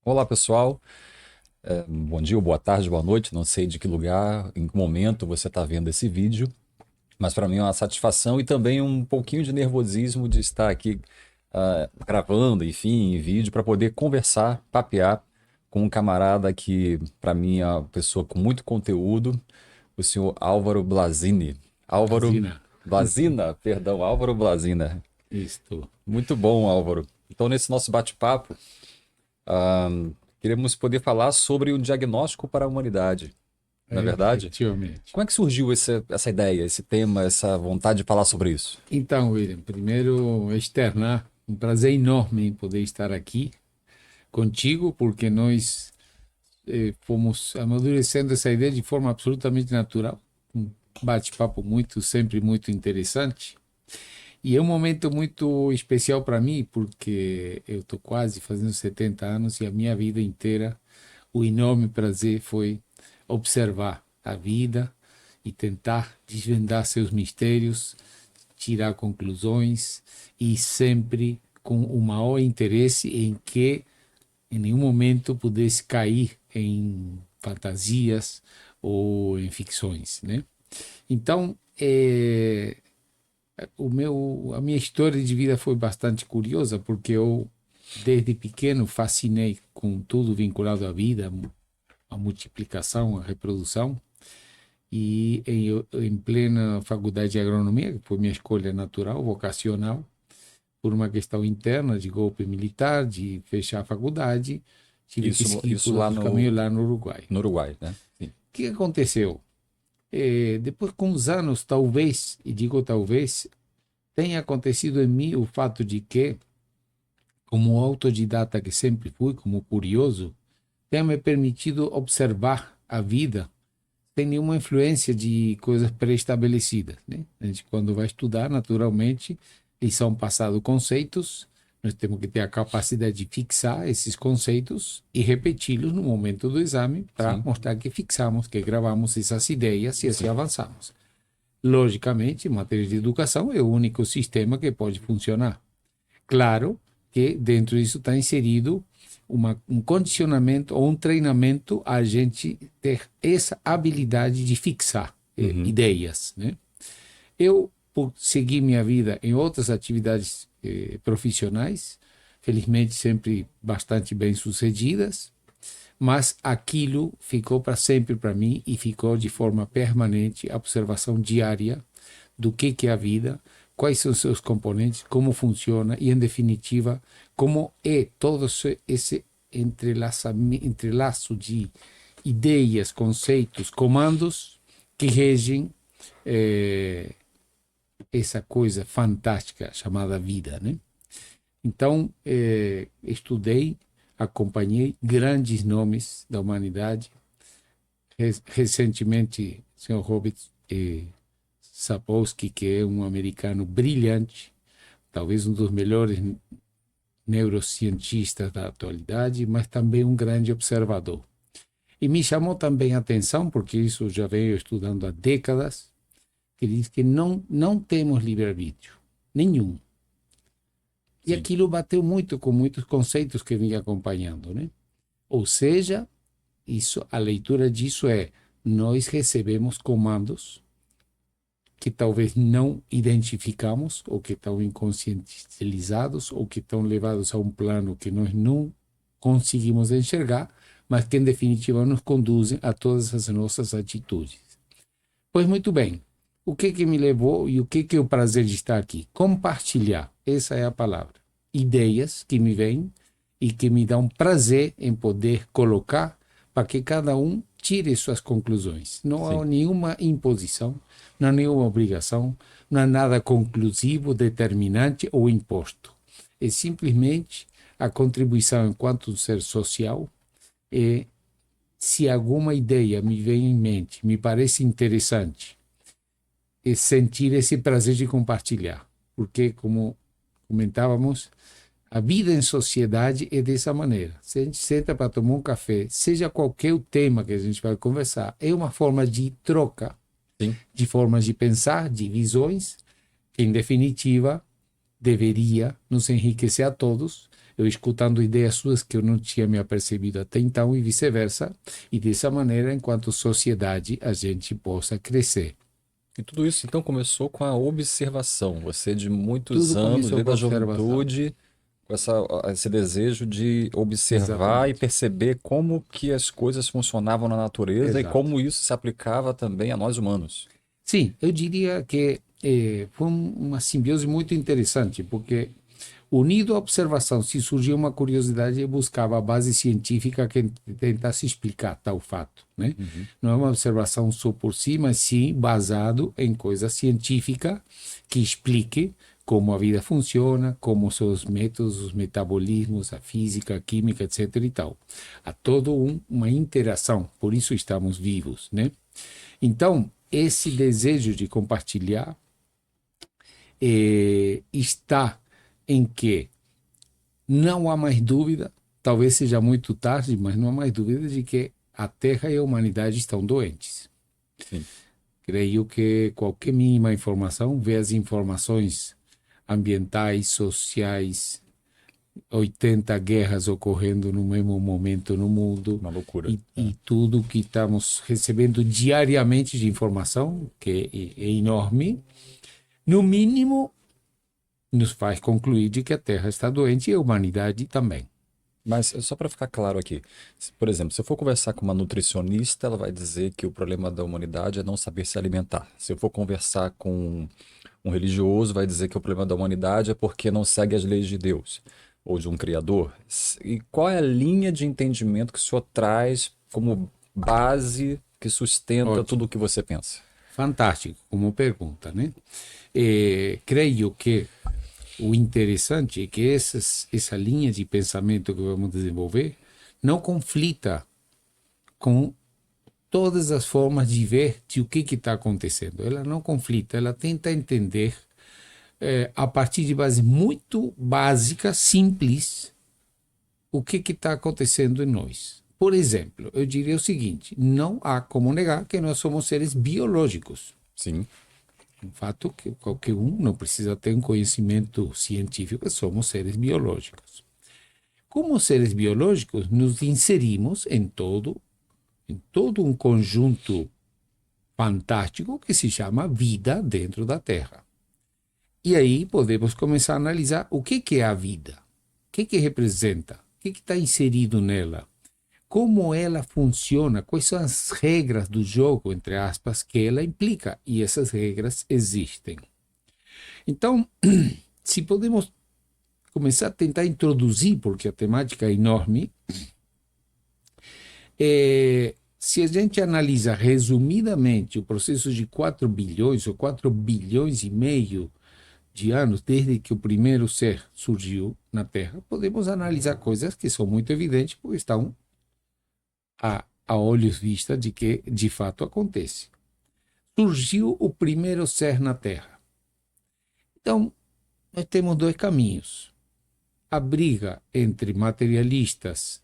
Olá, pessoal. Bom dia, ou boa tarde, boa noite. Não sei de que lugar, em que momento você está vendo esse vídeo, mas para mim é uma satisfação e também um pouquinho de nervosismo de estar aqui gravando, enfim, em vídeo, para poder conversar, papear com um camarada que, para mim, é uma pessoa com muito conteúdo, o senhor Álvaro Blazini. Álvaro Asina. Blazina, perdão, Álvaro Blazina. Isto. Muito bom, Álvaro. Então, nesse nosso bate-papo, queremos poder falar sobre o diagnóstico para a humanidade, não é verdade? Efetivamente. Como é que surgiu essa ideia, esse tema, essa vontade de falar sobre isso? Então, William, primeiro externar um prazer enorme em poder estar aqui contigo, porque nós fomos amadurecendo essa ideia de forma absolutamente natural. Um bate-papo sempre muito interessante. E é um momento muito especial para mim, porque eu estou quase fazendo 70 anos e a minha vida inteira o enorme prazer foi observar a vida e tentar desvendar seus mistérios, tirar conclusões e sempre com o maior interesse em que em nenhum momento pudesse cair em fantasias ou em ficções, né? Então, a minha história de vida foi bastante curiosa porque eu desde pequeno fascinei com tudo vinculado à vida, a multiplicação, a reprodução. E em plena faculdade de agronomia, que foi minha escolha natural, vocacional, por uma questão interna de golpe militar, de fechar a faculdade, tive que Isso, seguir isso por lá outros caminhos lá no Uruguai. no Uruguai, né? Sim. O que aconteceu? Depois, com os anos, talvez, e digo talvez, tenha acontecido em mim o fato de que, como autodidata que sempre fui, como curioso, tenha me permitido observar a vida sem nenhuma influência de coisas pré-estabelecidas, né? A gente, quando vai estudar, naturalmente, eles são passados conceitos, nós temos que ter a capacidade de fixar esses conceitos e repeti-los no momento do exame para Sim, mostrar que fixamos, que gravamos essas ideias e assim sim. avançamos. Logicamente, em matéria de educação, é o único sistema que pode funcionar. Claro que dentro disso está inserido um condicionamento ou um treinamento a gente ter essa habilidade de fixar Uhum. ideias, né? Eu, por seguir minha vida em outras atividades profissionais, felizmente sempre bastante bem sucedidas, mas aquilo ficou para sempre para mim e ficou de forma permanente a observação diária do que é a vida, quais são seus componentes, como funciona e, em definitiva, como é todo esse entrelaço de ideias, conceitos, comandos que regem eh, essa coisa fantástica chamada vida, né? Então, estudei, acompanhei grandes nomes da humanidade. Recentemente, o senhor Robert Sapolsky, que é um americano brilhante, talvez um dos melhores neurocientistas da atualidade, mas também um grande observador. E me chamou também a atenção, porque isso já venho estudando há décadas, que diz que não temos livre-arbítrio, nenhum. E Sim. aquilo bateu muito com muitos conceitos que vinha acompanhando, né? Ou seja, isso, a leitura disso é: nós recebemos comandos que talvez não identificamos, ou que estão inconsciencializados, ou que estão levados a um plano que nós não conseguimos enxergar, mas que em definitiva nos conduzem a todas as nossas atitudes. Pois muito bem, o que me levou e o que é o prazer de estar aqui? Compartilhar, essa é a palavra. Ideias que me vêm e que me dão prazer em poder colocar para que cada um tire suas conclusões. Não há Sim. nenhuma imposição, não há nenhuma obrigação, não há nada conclusivo, determinante ou imposto. É simplesmente a contribuição enquanto ser social e se alguma ideia me vem em mente, me parece interessante, e sentir esse prazer de compartilhar. Porque, como comentávamos, a vida em sociedade é dessa maneira. Se a gente senta para tomar um café, seja qualquer o tema que a gente vai conversar, é uma forma de troca, Sim. de formas de pensar, de visões, que, em definitiva, deveria nos enriquecer a todos, eu escutando ideias suas que eu não tinha me apercebido até então e vice-versa, e dessa maneira, enquanto sociedade, a gente possa crescer. E tudo isso então começou com a observação. Você de muitos Tudo anos, começou desde com a a observação. juventude, com esse desejo de observar e Exatamente. perceber como que as coisas funcionavam na natureza e Exato. como isso se aplicava também a nós humanos. Sim, eu diria que foi uma simbiose muito interessante, porque unido à observação, se surgia uma curiosidade, eu buscava a base científica que tentasse explicar tal fato, né? Uhum. Não é uma observação só por si, mas sim basado em coisa científica que explique como a vida funciona, como são os métodos, os metabolismos, a física, a química, etc. e tal. Há toda uma interação, por isso estamos vivos, né? Então, esse desejo de compartilhar está em que não há mais dúvida, talvez seja muito tarde, mas não há mais dúvida de que a Terra e a humanidade estão doentes. Sim. Creio que qualquer mínima informação, vê as informações ambientais, sociais, 80 guerras ocorrendo no mesmo momento no mundo, Uma loucura. e tudo que estamos recebendo diariamente de informação, que é enorme, no mínimo nos faz concluir de que a Terra está doente e a humanidade também. Mas só para ficar claro aqui, por exemplo, se eu for conversar com uma nutricionista, ela vai dizer que o problema da humanidade é não saber se alimentar. Se eu for conversar com um religioso, vai dizer que o problema da humanidade é porque não segue as leis de Deus ou de um criador. E qual é a linha de entendimento que o senhor traz como base que sustenta Ótimo, tudo o que você pensa? fantástico como pergunta, né? Creio que o interessante é que essa linha de pensamento que vamos desenvolver não conflita com todas as formas de ver de o que está acontecendo. Ela não conflita, ela tenta entender a partir de bases muito básicas, simples, o que está acontecendo em nós. Por exemplo, eu diria o seguinte: não há como negar que nós somos seres biológicos. Sim, Um fato que qualquer um não precisa ter um conhecimento científico, somos seres biológicos. Como seres biológicos, nos inserimos em todo um conjunto fantástico que se chama vida dentro da Terra. E aí podemos começar a analisar o que é a vida, o que representa, o que está inserido nela, como ela funciona, quais são as regras do jogo, entre aspas, que ela implica. E essas regras existem. Então, se podemos começar a tentar introduzir, porque a temática é enorme, se a gente analisa resumidamente o processo de 4 bilhões ou 4 bilhões e meio de anos, desde que o primeiro ser surgiu na Terra, podemos analisar coisas que são muito evidentes, porque estão a olhos vista de que de fato acontece. Surgiu o primeiro ser na Terra. Então, nós temos dois caminhos. A briga entre materialistas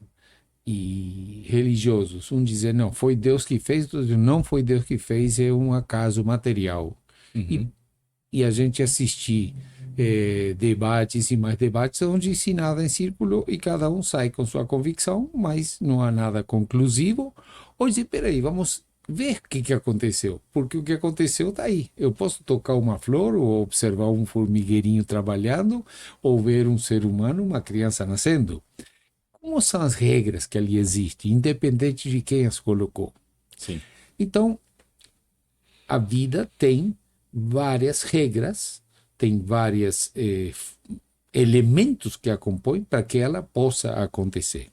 e religiosos. Um dizer, não, foi Deus que fez, outro dizer, não foi Deus que fez, é um acaso material. uhum, E a gente assistir debates e mais debates onde se nada em círculo e cada um sai com sua convicção, mas não há nada conclusivo. Ou dizer, peraí, vamos ver o que aconteceu, porque o que aconteceu está aí. Eu posso tocar uma flor, ou observar um formigueirinho trabalhando, ou ver um ser humano, uma criança nascendo. Como são as regras que ali existem, independente de quem as colocou? sim. Então, a vida tem várias regras, tem vários elementos que a compõem para que ela possa acontecer.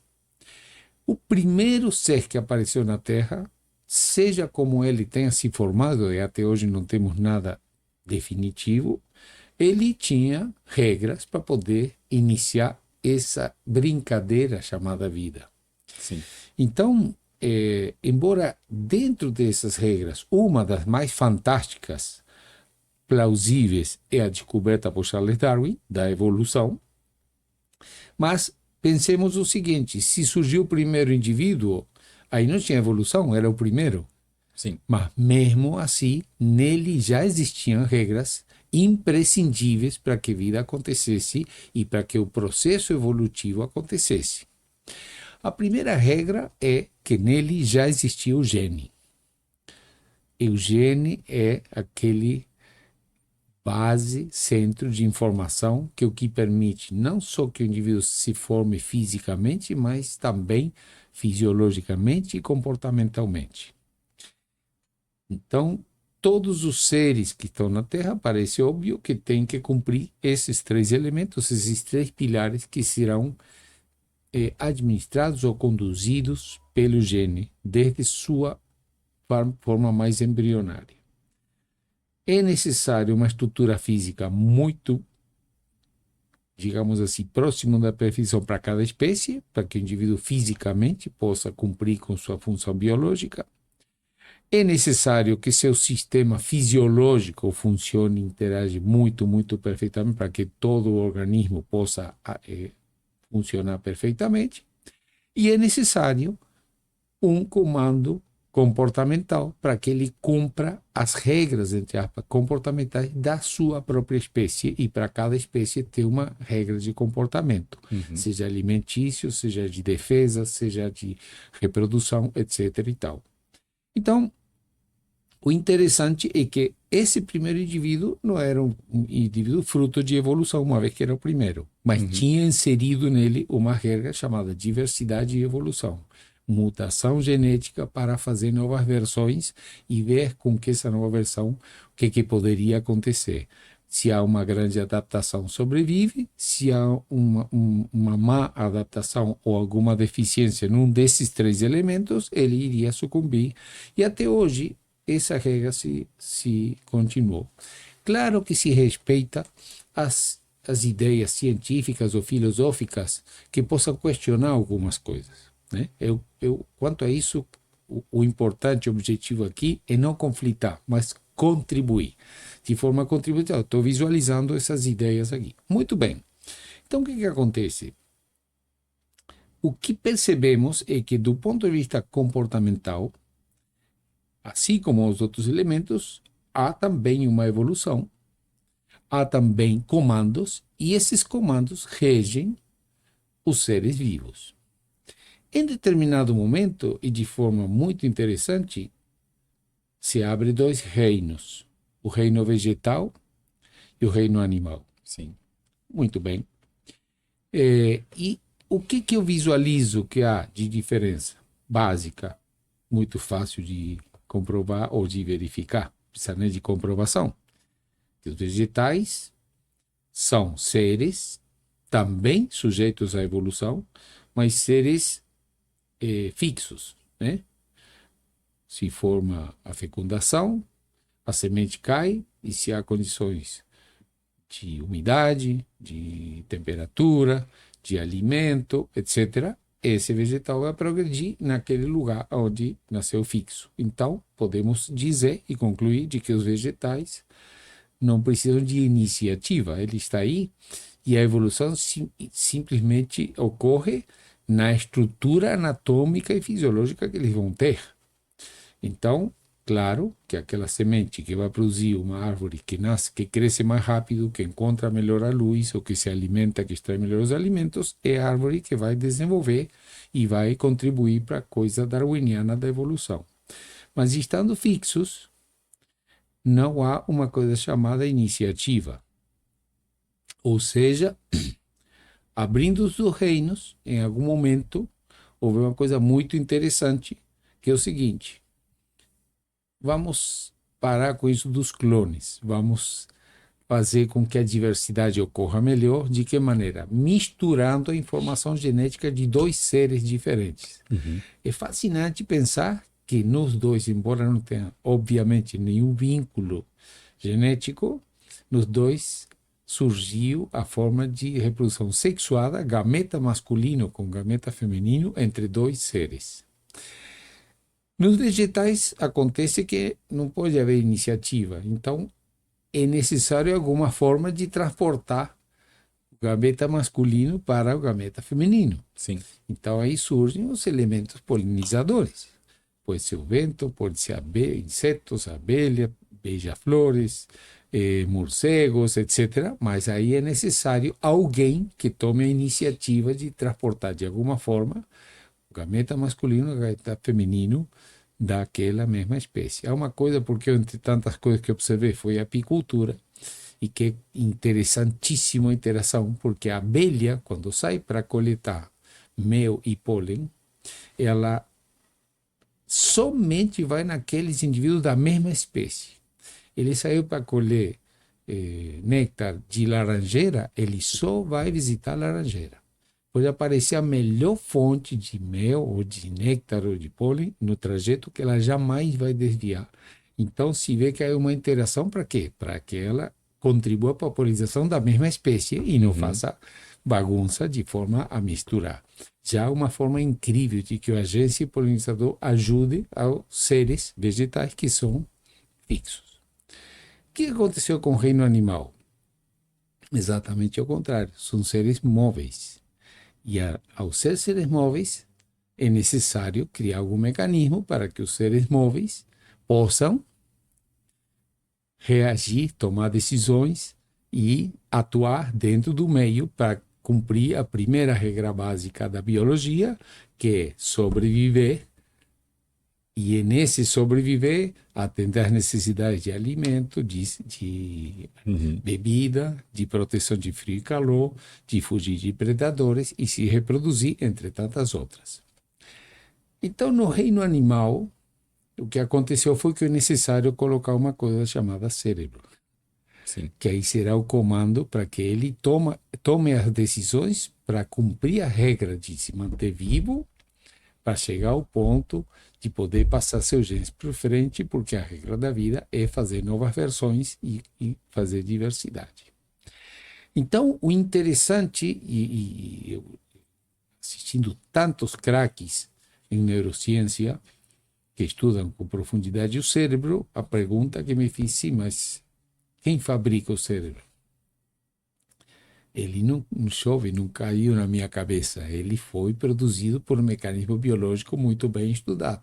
O primeiro ser que apareceu na Terra, seja como ele tenha se formado, e até hoje não temos nada definitivo, ele tinha regras para poder iniciar essa brincadeira chamada vida. Sim. Então, embora dentro dessas regras, uma das mais fantásticas, plausíveis, é a descoberta por Charles Darwin da evolução, mas pensemos o seguinte: se surgiu o primeiro indivíduo, aí não tinha evolução, era o primeiro. Sim. Mas mesmo assim, nele já existiam regras imprescindíveis para que a vida acontecesse e para que o processo evolutivo acontecesse. A primeira regra é que nele já existia o gene. E o gene é aquele base, centro de informação que o que permite não só que o indivíduo se forme fisicamente, mas também fisiologicamente e comportamentalmente. Então, todos os seres que estão na Terra, parece óbvio que têm que cumprir esses três elementos, esses três pilares que serão administrados ou conduzidos pelo gene desde sua forma mais embrionária. É necessário uma estrutura física muito, digamos assim, próximo da perfeição para cada espécie, para que o indivíduo fisicamente possa cumprir com sua função biológica. É necessário que seu sistema fisiológico funcione e interage muito, muito perfeitamente para que todo o organismo possa funcionar perfeitamente. E é necessário um comando comportamental para que ele cumpra as regras, entre aspas, comportamentais da sua própria espécie e para cada espécie ter uma regra de comportamento, seja alimentício, seja de defesa, seja de reprodução, etc. e tal. Então, o interessante é que esse primeiro indivíduo não era um indivíduo fruto de evolução, uma vez que era o primeiro, mas tinha inserido nele uma regra chamada diversidade e evolução. Mutação genética para fazer novas versões e ver com que essa nova versão, o que poderia acontecer. Se há uma grande adaptação, sobrevive. Se há uma má adaptação ou alguma deficiência num desses três elementos, ele iria sucumbir. E até hoje, essa regra se continuou. Claro que se respeita as ideias científicas ou filosóficas que possam questionar algumas coisas. Né? Quanto a isso, o importante objetivo aqui é não conflitar, mas contribuir. De forma contributiva, estou visualizando essas ideias aqui. Muito bem. Então, o que acontece? O que percebemos é que, do ponto de vista comportamental, assim como os outros elementos, há também uma evolução, há também comandos, e esses comandos regem os seres vivos. Em determinado momento, e de forma muito interessante, se abre dois reinos, o reino vegetal e o reino animal. Sim. Muito bem. E o que eu visualizo que há de diferença básica, muito fácil de comprovar ou de verificar, precisa nem de comprovação? Que os vegetais são seres também sujeitos à evolução, mas seres fixos, né? Se forma a fecundação, a semente cai, e se há condições de umidade, de temperatura, de alimento, etc., esse vegetal vai progredir naquele lugar onde nasceu fixo. Então, podemos dizer e concluir de que os vegetais não precisam de iniciativa, ele está aí, e a evolução simplesmente ocorre na estrutura anatômica e fisiológica que eles vão ter. Então, claro que aquela semente que vai produzir uma árvore que nasce, que cresce mais rápido, que encontra melhor a luz, ou que se alimenta, que extrai melhor os alimentos, é a árvore que vai desenvolver e vai contribuir para a coisa darwiniana da evolução. Mas estando fixos, não há uma coisa chamada iniciativa. Ou seja, abrindo os reinos, em algum momento, houve uma coisa muito interessante, que é o seguinte: vamos parar com isso dos clones, vamos fazer com que a diversidade ocorra melhor. De que maneira? Misturando a informação genética de dois seres diferentes. É fascinante pensar que nos dois, embora não tenha, obviamente, nenhum vínculo genético, nos dois surgiu a forma de reprodução sexuada, gameta masculino com gameta feminino, entre dois seres. Nos vegetais acontece que não pode haver iniciativa, então é necessário alguma forma de transportar o gameta masculino para o gameta feminino. Sim. Então aí surgem os elementos polinizadores. Pode ser o vento, pode ser insetos, abelha, beija-flores, morcegos, etc. Mas aí é necessário alguém que tome a iniciativa de transportar de alguma forma o gameta masculino e o gameta feminino daquela mesma espécie. É uma coisa, porque entre tantas coisas que observei, foi a apicultura, e que é interessantíssima a interação, porque a abelha, quando sai para coletar mel e pólen, ela somente vai naqueles indivíduos da mesma espécie. Ele saiu para colher néctar de laranjeira, ele só vai visitar a laranjeira. Pode aparecer a melhor fonte de mel, ou de néctar, ou de pólen no trajeto, que ela jamais vai desviar. Então, se vê que há uma interação, para quê? Para que ela contribua para a polinização da mesma espécie e não faça bagunça de forma a misturar. Já uma forma incrível de que o agente polinizador ajude aos seres vegetais que são fixos. O que aconteceu com o reino animal? Exatamente ao contrário, são seres móveis. E ao ser seres móveis, é necessário criar algum mecanismo para que os seres móveis possam reagir, tomar decisões e atuar dentro do meio para cumprir a primeira regra básica da biologia, que é sobreviver. E é nesse sobreviver atender às necessidades de alimento, de bebida, de proteção de frio e calor, de fugir de predadores e se reproduzir, entre tantas outras. Então, no reino animal, o que aconteceu foi que é necessário colocar uma coisa chamada cérebro. Sim. Que aí será o comando para que ele tome as decisões para cumprir a regra de se manter vivo, para chegar ao ponto de poder passar seus genes para frente, porque a regra da vida é fazer novas versões e fazer diversidade. Então, o interessante, e eu assistindo tantos craques em neurociência, que estudam com profundidade o cérebro, a pergunta que me fiz, sim, mas quem fabrica o cérebro? Ele não chove, não caiu na minha cabeça. Ele foi produzido por um mecanismo biológico muito bem estudado.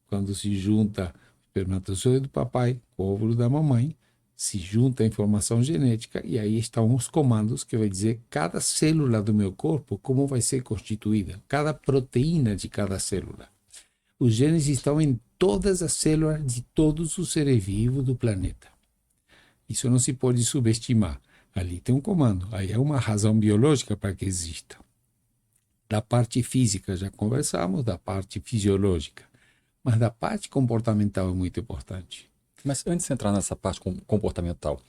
Quando se junta o espermatozoide do papai com o óvulo da mamãe, se junta a informação genética e aí estão os comandos que vai dizer cada célula do meu corpo como vai ser constituída, cada proteína de cada célula. Os genes estão em todas as células de todos os seres vivos do planeta. Isso não se pode subestimar. Ali tem um comando, aí é uma razão biológica para que exista. Da parte física já conversamos, da parte fisiológica. Mas da parte comportamental é muito importante. Mas antes de entrar nessa parte comportamental,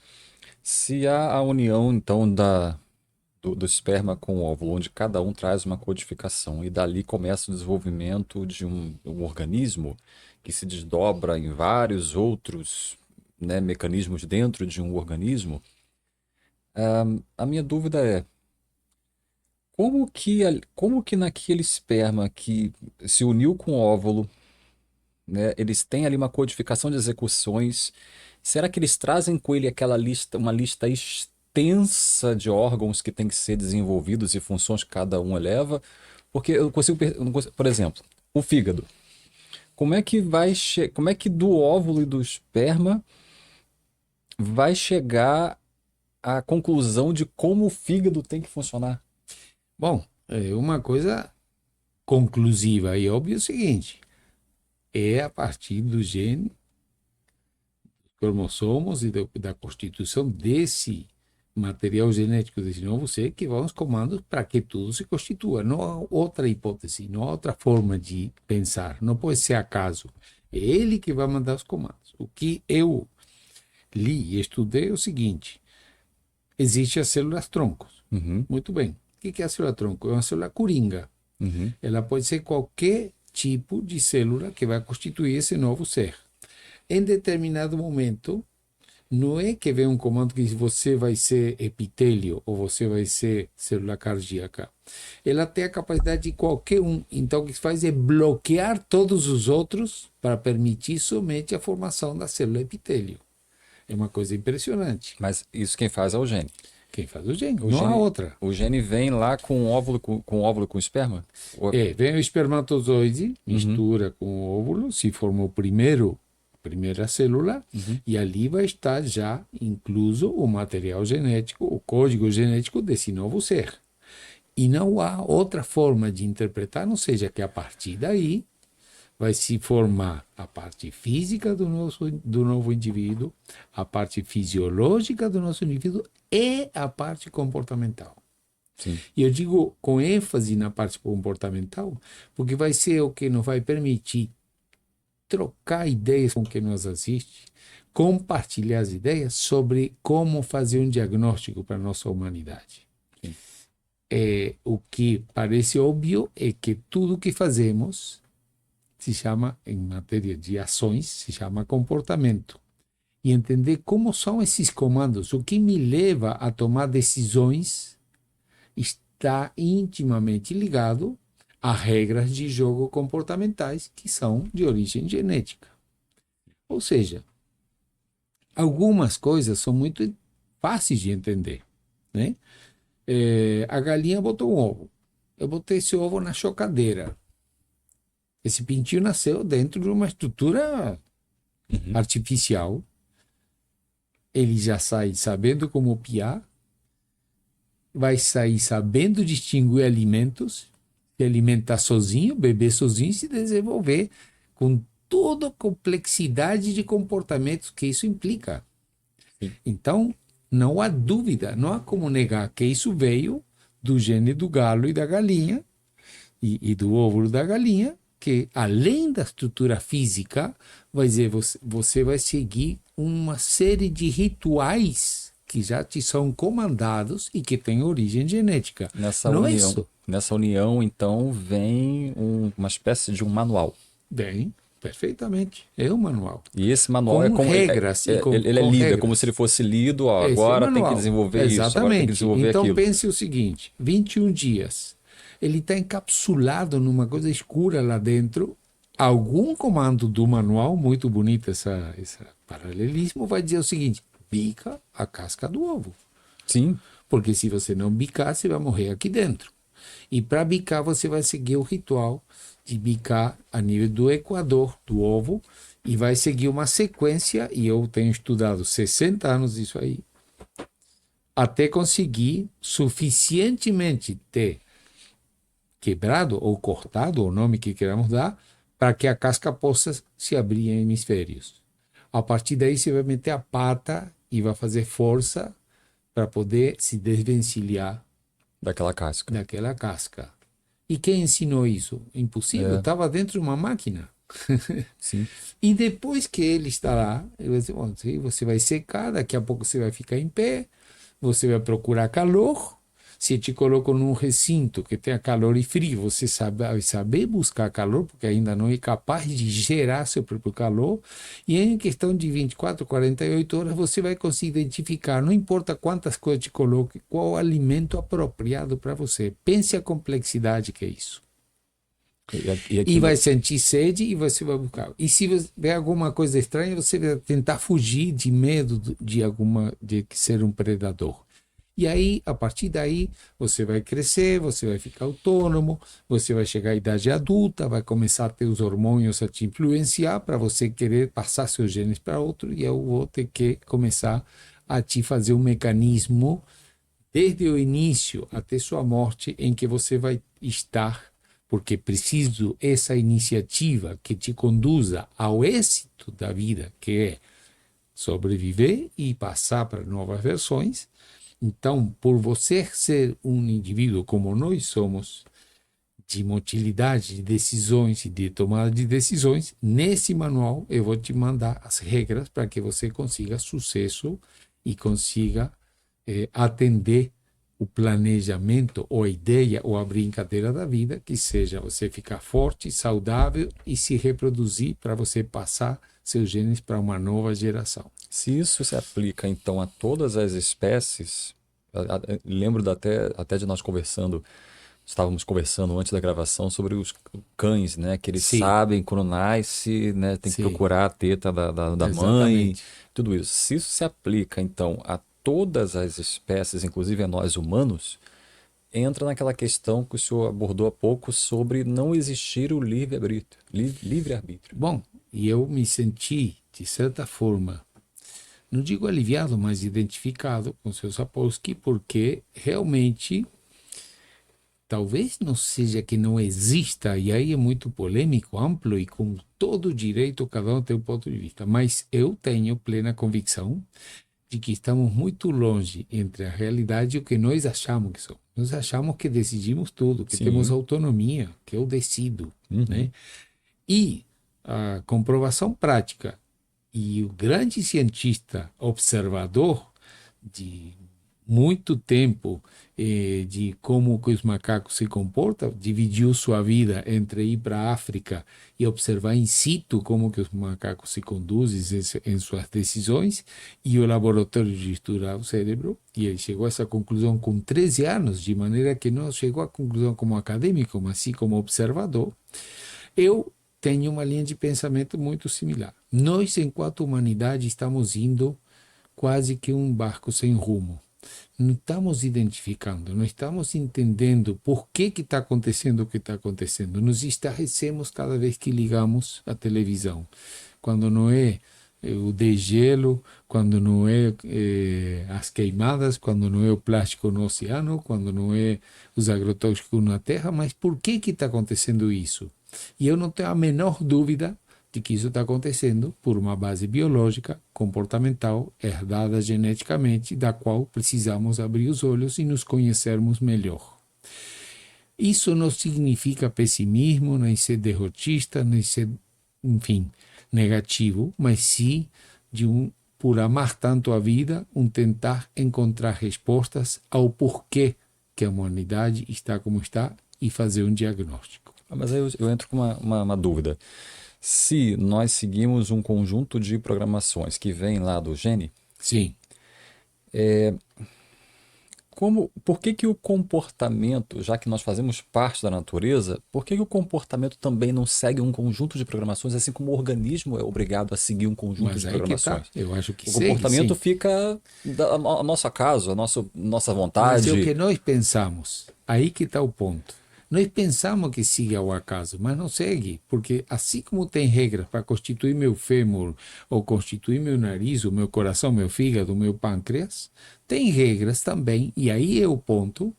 se há a união, então, do esperma com o óvulo, onde cada um traz uma codificação, e dali começa o desenvolvimento de um organismo que se desdobra em vários outros, né, mecanismos dentro de um organismo, a minha dúvida é, como que naquele esperma que se uniu com o óvulo, né, eles têm ali uma codificação de execuções. Será que eles trazem com ele aquela lista, uma lista extensa de órgãos que têm que ser desenvolvidos e funções que cada um eleva? Porque eu não consigo, por exemplo, o fígado. Como é que do óvulo e do esperma vai chegar à conclusão de como o fígado tem que funcionar? Bom, uma coisa conclusiva e óbvia é o seguinte: é a partir do gene, cromossomos e da constituição desse material genético desse novo ser que vão os comandos para que tudo se constitua. Não há outra hipótese, não há outra forma de pensar. Não pode ser acaso. É ele que vai mandar os comandos. O que eu li e estudei é o seguinte: existem as células troncos. Muito bem. O que é a célula tronco? É uma célula coringa. Ela pode ser qualquer tipo de célula que vai constituir esse novo ser. Em determinado momento, não é que vem um comando que diz você vai ser epitélio ou você vai ser célula cardíaca. Ela tem a capacidade de qualquer um. Então, o que se faz é bloquear todos os outros para permitir somente a formação da célula epitélio. É uma coisa impressionante. Mas isso quem faz é o gene. Quem faz o gene, não há outra. O gene vem lá com o óvulo e com o esperma? Vem o espermatozoide, mistura com o óvulo, se forma o primeiro primeira célula, e ali vai estar já incluso o material genético, o código genético desse novo ser. E não há outra forma de interpretar, não seja que a partir daí vai se formar a parte física do novo indivíduo, a parte fisiológica do nosso indivíduo e a parte comportamental. Sim. E eu digo com ênfase na parte comportamental, porque vai ser o que nos vai permitir trocar ideias com quem nos assiste, compartilhar as ideias sobre como fazer um diagnóstico para a nossa humanidade. Sim. O que parece óbvio é que tudo que fazemos se chama, em matéria de ações, se chama comportamento. E entender como são esses comandos, o que me leva a tomar decisões, está intimamente ligado a regras de jogo comportamentais que são de origem genética. Ou seja, algumas coisas são muito fáceis de entender, né? A galinha botou um ovo. Eu botei esse ovo na chocadeira. Esse pintinho nasceu dentro de uma estrutura artificial. Ele já sai sabendo como piar, vai sair sabendo distinguir alimentos, se alimentar sozinho, beber sozinho e se desenvolver com toda a complexidade de comportamentos que isso implica. Sim. Então, não há dúvida, não há como negar que isso veio do gene do galo e da galinha, e do óvulo da galinha, que além da estrutura física, vai dizer, você vai seguir uma série de rituais que já te são comandados e que têm origem genética. Nessa união, então, vem uma espécie de um manual. Bem, perfeitamente. É um manual. E esse manual com é como regras. ele é lido, é como se ele fosse lido, ó, agora tem que desenvolver isso, agora tem que desenvolver então, aquilo. pense o seguinte, 21 dias. Ele está encapsulado numa coisa escura lá dentro. Algum comando do manual, muito bonito esse paralelismo, vai dizer o seguinte: bica a casca do ovo. Sim. Porque se você não bicar, você vai morrer aqui dentro. E para bicar, você vai seguir o ritual de bicar a nível do equador do ovo e vai seguir uma sequência, e eu tenho estudado 60 anos disso aí, até conseguir suficientemente ter quebrado ou cortado, o nome que queramos dar, para que a casca possa se abrir em hemisférios. A partir daí você vai meter a pata e vai fazer força para poder se desvencilhar daquela casca. E quem ensinou isso? Impossível, estava dentro de uma máquina. Sim. E depois que ele está lá, você vai secar, daqui a pouco você vai ficar em pé, você vai procurar calor. Se te colocam num recinto que tenha calor e frio, você vai saber buscar calor, porque ainda não é capaz de gerar seu próprio calor. E em questão de 24, 48 horas, você vai conseguir identificar, não importa quantas coisas te coloque, qual o alimento apropriado para você. Pense a complexidade que é isso. E vai sentir sede e você vai buscar. E se você vê alguma coisa estranha, você vai tentar fugir de medo de ser um predador. E aí, a partir daí, você vai crescer, você vai ficar autônomo, você vai chegar à idade adulta, vai começar a ter os hormônios a te influenciar para você querer passar seus genes para outro, e eu vou ter que começar a te fazer um mecanismo desde o início até sua morte em que você vai estar, porque preciso essa iniciativa que te conduza ao êxito da vida, que é sobreviver e passar para novas versões. Então, por você ser um indivíduo como nós somos, de motilidade de decisões e de tomada de decisões, nesse manual eu vou te mandar as regras para que você consiga sucesso e consiga atender o planejamento ou a ideia ou a brincadeira da vida, que seja você ficar forte, saudável e se reproduzir para você passar seus genes para uma nova geração. Se isso se aplica, então, a todas as espécies, lembro até de nós estávamos conversando antes da gravação sobre os cães, né? Que eles sabem quando nasce, né? Tem que procurar a teta da mãe, tudo isso. Se isso se aplica, então, a todas as espécies, inclusive a nós humanos, entra naquela questão que o senhor abordou há pouco sobre não existir o livre-arbítrio. Bom, E eu me senti, de certa forma, não digo aliviado, mas identificado com o seu Sapolsky, porque realmente talvez não seja que não exista, e aí é muito polêmico, amplo e com todo o direito, cada um tem um ponto de vista, mas eu tenho plena convicção de que estamos muito longe entre a realidade e o que nós achamos que somos. Nós achamos que decidimos tudo, que temos Sim. autonomia, que eu decido, Uhum. né? E a comprovação prática e o grande cientista observador de muito tempo de como que os macacos se comportam, dividiu sua vida entre ir para a África e observar in situ como que os macacos se conduzem em suas decisões, e o laboratório de estudar o cérebro, e ele chegou a essa conclusão com 13 anos, de maneira que não chegou à conclusão como acadêmico, mas sim como observador. Eu tenho uma linha de pensamento muito similar. Nós, enquanto humanidade, estamos indo quase que um barco sem rumo. Não estamos identificando, não estamos entendendo por que está acontecendo o que está acontecendo. Nos estarrecemos cada vez que ligamos a televisão. Quando não é o degelo, quando não é as queimadas, quando não é o plástico no oceano, quando não é os agrotóxicos na terra, mas por que está acontecendo isso? E eu não tenho a menor dúvida de que isso está acontecendo por uma base biológica, comportamental, herdada geneticamente, da qual precisamos abrir os olhos e nos conhecermos melhor. Isso não significa pessimismo, nem ser derrotista, nem ser, enfim, negativo, mas sim de por amar tanto a vida, tentar encontrar respostas ao porquê que a humanidade está como está e fazer um diagnóstico. Mas aí eu entro com uma dúvida. Se nós seguimos um conjunto de programações que vem lá do gene, Sim. por que que o comportamento, já que nós fazemos parte da natureza, por que que o comportamento também não segue um conjunto de programações, assim como o organismo é obrigado a seguir um conjunto Mas de aí que tá, programações? eu acho que O segue, comportamento sim. fica a nosso acaso, a nossa Mas é o vontade. que nós pensamos. Aí que está o ponto. Nós pensamos que siga o acaso, mas não segue, porque assim como tem regras para constituir meu fêmur, ou constituir meu nariz, o meu coração, meu fígado, o meu pâncreas, tem regras também, e aí é o ponto,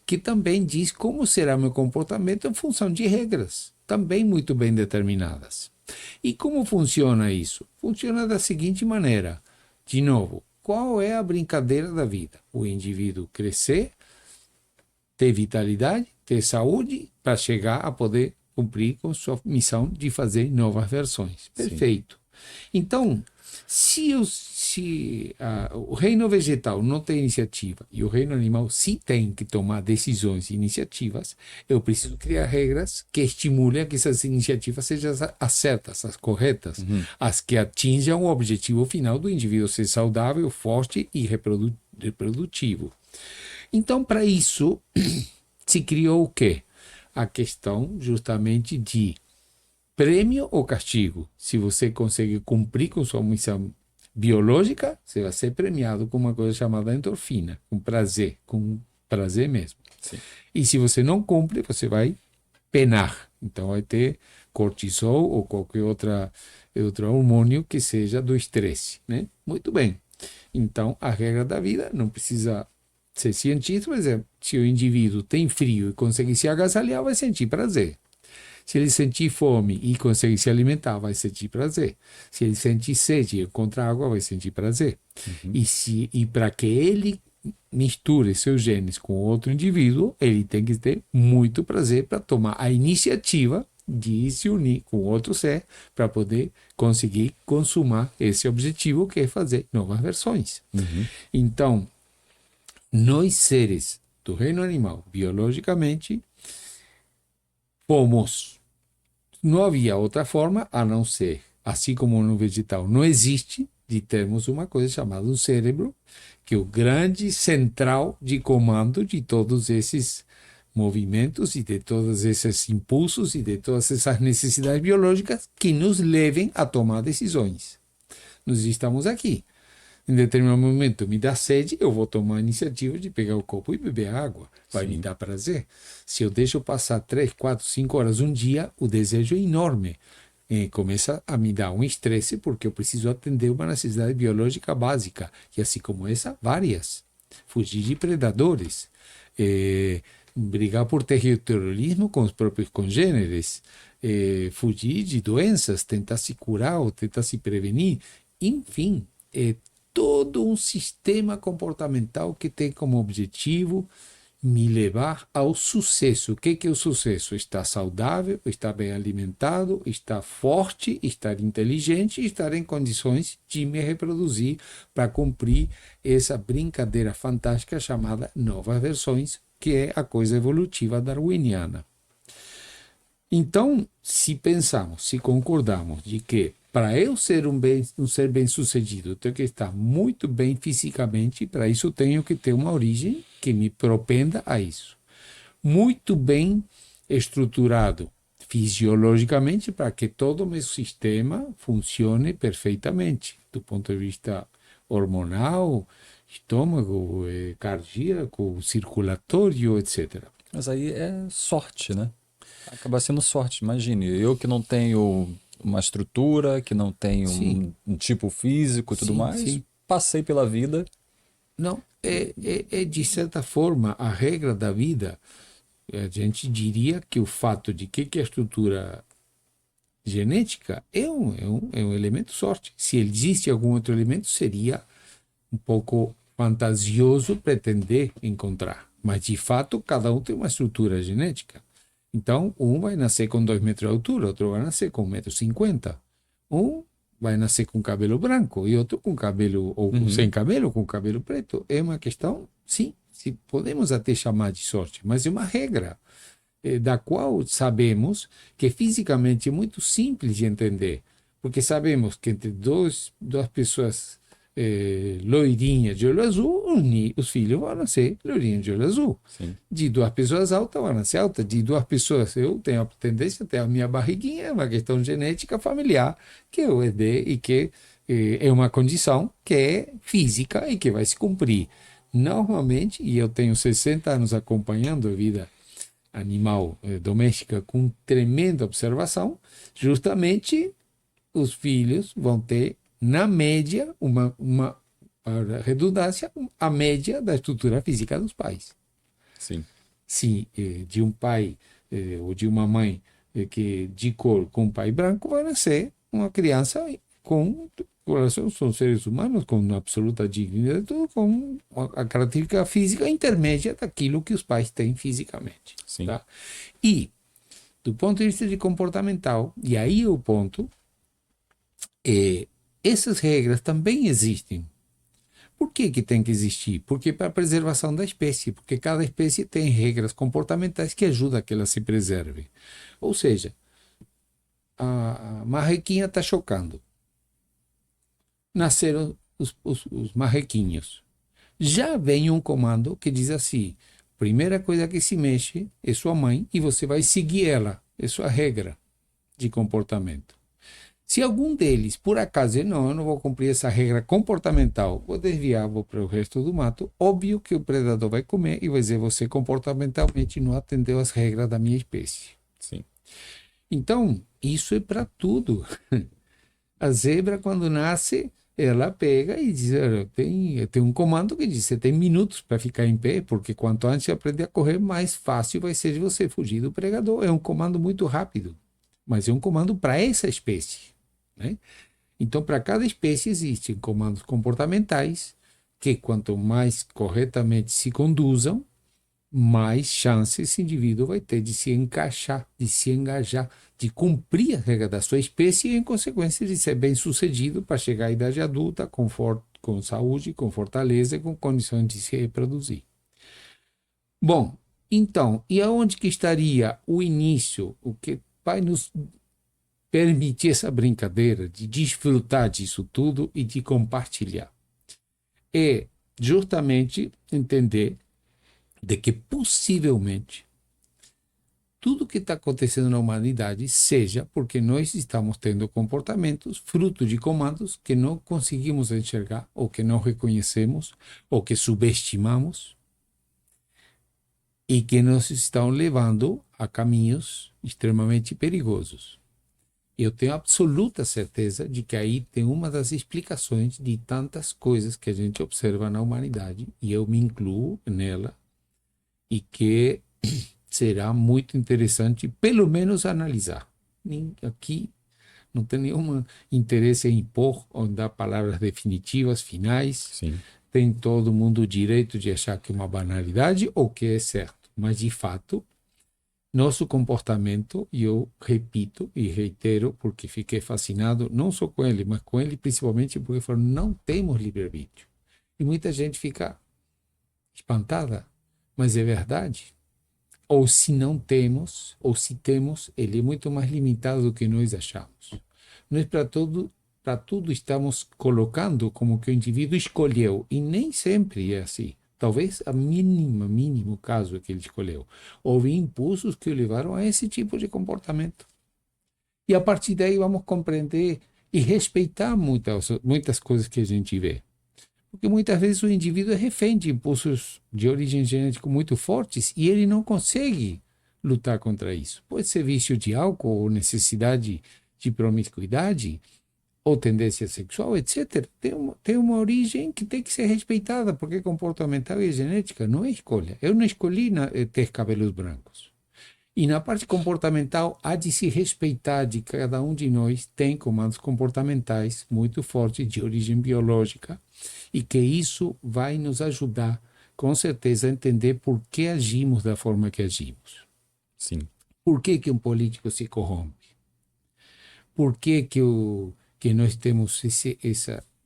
que também diz como será meu comportamento em função de regras, também muito bem determinadas. E como funciona isso? Funciona da seguinte maneira. De novo, qual é a brincadeira da vida? O indivíduo crescer, ter vitalidade, ter saúde, para chegar a poder cumprir com sua missão de fazer novas versões. Sim. Perfeito. Então, se o reino vegetal não tem iniciativa e o reino animal sim tem que tomar decisões e iniciativas, eu preciso criar regras que estimulem a que essas iniciativas sejam as certas, as corretas, as que atinjam o objetivo final do indivíduo ser saudável, forte e reprodutivo. Então, para isso, se criou o quê? A questão justamente de prêmio ou castigo. Se você consegue cumprir com sua missão biológica, você vai ser premiado com uma coisa chamada endorfina, com prazer mesmo. Sim. E se você não cumpre, você vai penar. Então vai ter cortisol ou qualquer outro hormônio que seja do estresse, né? Muito bem. Então, a regra da vida não precisa ser cientista, mas se o indivíduo tem frio e consegue se agasalhar, vai sentir prazer. Se ele sentir fome e conseguir se alimentar, vai sentir prazer. Se ele sentir sede e encontrar água, vai sentir prazer. E para que ele misture seus genes com outro indivíduo, ele tem que ter muito prazer para tomar a iniciativa de se unir com outro ser para poder conseguir consumar esse objetivo, que é fazer novas versões. Então, nós seres do reino animal, biologicamente, fomos. Não havia outra forma a não ser, assim como no vegetal não existe, de termos uma coisa chamada um cérebro, que é o grande central de comando de todos esses movimentos e de todos esses impulsos e de todas essas necessidades biológicas que nos levem a tomar decisões. Nós estamos aqui. Em determinado momento me dá sede, eu vou tomar a iniciativa de pegar o copo e beber água. Vai me dar prazer. Se eu deixo passar 3, 4, 5 horas um dia, o desejo é enorme. começa a me dar um estresse porque eu preciso atender uma necessidade biológica básica. E assim como essa, várias. Fugir de predadores, brigar por territorialismo com os próprios congêneres, fugir de doenças, tentar se curar ou tentar se prevenir. Enfim, é todo um sistema comportamental que tem como objetivo me levar ao sucesso. O que é o sucesso? Estar saudável, estar bem alimentado, estar forte, estar inteligente e estar em condições de me reproduzir para cumprir essa brincadeira fantástica chamada novas versões, que é a coisa evolutiva darwiniana. Então, se pensamos, se concordamos de que para eu ser um ser bem-sucedido, eu tenho que estar muito bem fisicamente, e para isso tenho que ter uma origem que me propenda a isso. Muito bem estruturado fisiologicamente para que todo o meu sistema funcione perfeitamente, do ponto de vista hormonal, estômago, cardíaco, circulatório, etc. Mas aí é sorte, né? Acaba sendo sorte. Imagine, eu que não tenho uma estrutura, que não tenho Sim, um tipo físico e tudo sim, mais, sim. passei pela vida. Não, é de certa forma a regra da vida. A gente diria que o fato de que a estrutura genética é um elemento sorte. Se existe algum outro elemento, seria um pouco fantasioso pretender encontrar. Mas, de fato, cada um tem uma estrutura genética. Então, um vai nascer com 2 metros de altura, outro vai nascer com 1,50 m. Um vai nascer com cabelo branco e outro com cabelo, ou Uhum. sem cabelo, com cabelo preto. É uma questão, sim, se podemos até chamar de sorte, mas é uma regra da qual sabemos que fisicamente é muito simples de entender, porque sabemos que entre duas pessoas loirinhas de olho azul, os filhos vão nascer loirinhos de olho azul. Sim, De duas pessoas altas, vão nascer altas. De duas pessoas, eu tenho a tendência a ter a minha barriguinha, é uma questão genética familiar que eu herdei e que é uma condição que é física e que vai se cumprir. Normalmente, e eu tenho 60 anos acompanhando a vida animal doméstica com tremenda observação, justamente os filhos vão ter, na média, para redundância, a média da estrutura física dos pais. sim. Se de um pai ou de uma mãe que de cor com um pai branco, vai nascer uma criança com coração, são seres humanos com absoluta dignidade, com a característica física intermédia daquilo que os pais têm fisicamente. Sim. Tá? E, do ponto de vista de comportamental, e aí é o ponto, essas regras também existem. Por que tem que existir? Porque para a preservação da espécie, porque cada espécie tem regras comportamentais que ajudam a que ela se preserve. Ou seja, a marrequinha está chocando. Nasceram os marrequinhos. Já vem um comando que diz assim: primeira coisa que se mexe é sua mãe e você vai seguir ela. É sua regra de comportamento. Se algum deles, por acaso, não, eu não vou cumprir essa regra comportamental, vou desviar, vou para o resto do mato, óbvio que o predador vai comer e vai dizer: você comportamentalmente não atendeu às regras da minha espécie. Sim. Então, isso é para tudo. A zebra, quando nasce, ela pega e diz: tem um comando que diz: você tem minutos para ficar em pé, porque quanto antes você aprender a correr, mais fácil vai ser de você fugir do pregador. É um comando muito rápido, mas é um comando para essa espécie. Né? Então, para cada espécie existem comandos comportamentais que, quanto mais corretamente se conduzam, mais chance esse indivíduo vai ter de se encaixar, de se engajar, de cumprir a regra da sua espécie e, em consequência, de ser bem-sucedido para chegar à idade adulta com saúde, com fortaleza e com condições de se reproduzir. Bom, então, e aonde que estaria o início, o que vai nos permitir essa brincadeira de desfrutar disso tudo e de compartilhar? É justamente entender de que possivelmente tudo que está acontecendo na humanidade seja porque nós estamos tendo comportamentos fruto de comandos que não conseguimos enxergar, ou que não reconhecemos, ou que subestimamos, e que nos estão levando a caminhos extremamente perigosos. Eu tenho absoluta certeza de que aí tem uma das explicações de tantas coisas que a gente observa na humanidade, e eu me incluo nela, e que será muito interessante, pelo menos, analisar. Aqui não tem nenhum interesse em impor ou dar palavras definitivas, finais. Sim, Tem todo mundo o direito de achar que é uma banalidade ou que é certo. Mas, de fato, nosso comportamento, e eu repito e reitero, porque fiquei fascinado, não só com ele, mas com ele principalmente porque falou, não temos livre-arbítrio. E muita gente fica espantada, mas é verdade. Ou se não temos, ou se temos, ele é muito mais limitado do que nós achamos. Nós para tudo estamos colocando como que o indivíduo escolheu, e nem sempre é assim. Talvez a mínimo caso que ele escolheu. Houve impulsos que o levaram a esse tipo de comportamento. E a partir daí vamos compreender e respeitar muitas coisas que a gente vê. Porque muitas vezes o indivíduo é refém de impulsos de origem genética muito fortes e ele não consegue lutar contra isso. Pode ser vício de álcool ou necessidade de promiscuidade ou tendência sexual, etc. Tem uma origem que tem que ser respeitada, porque é comportamental e genética, não é escolha. Eu não escolhi ter cabelos brancos. E na parte comportamental, há de se respeitar de cada um de nós tem comandos comportamentais muito fortes de origem biológica e que isso vai nos ajudar, com certeza, a entender por que agimos da forma que agimos. sim. Por que um político se corrompe? Por que nós temos esse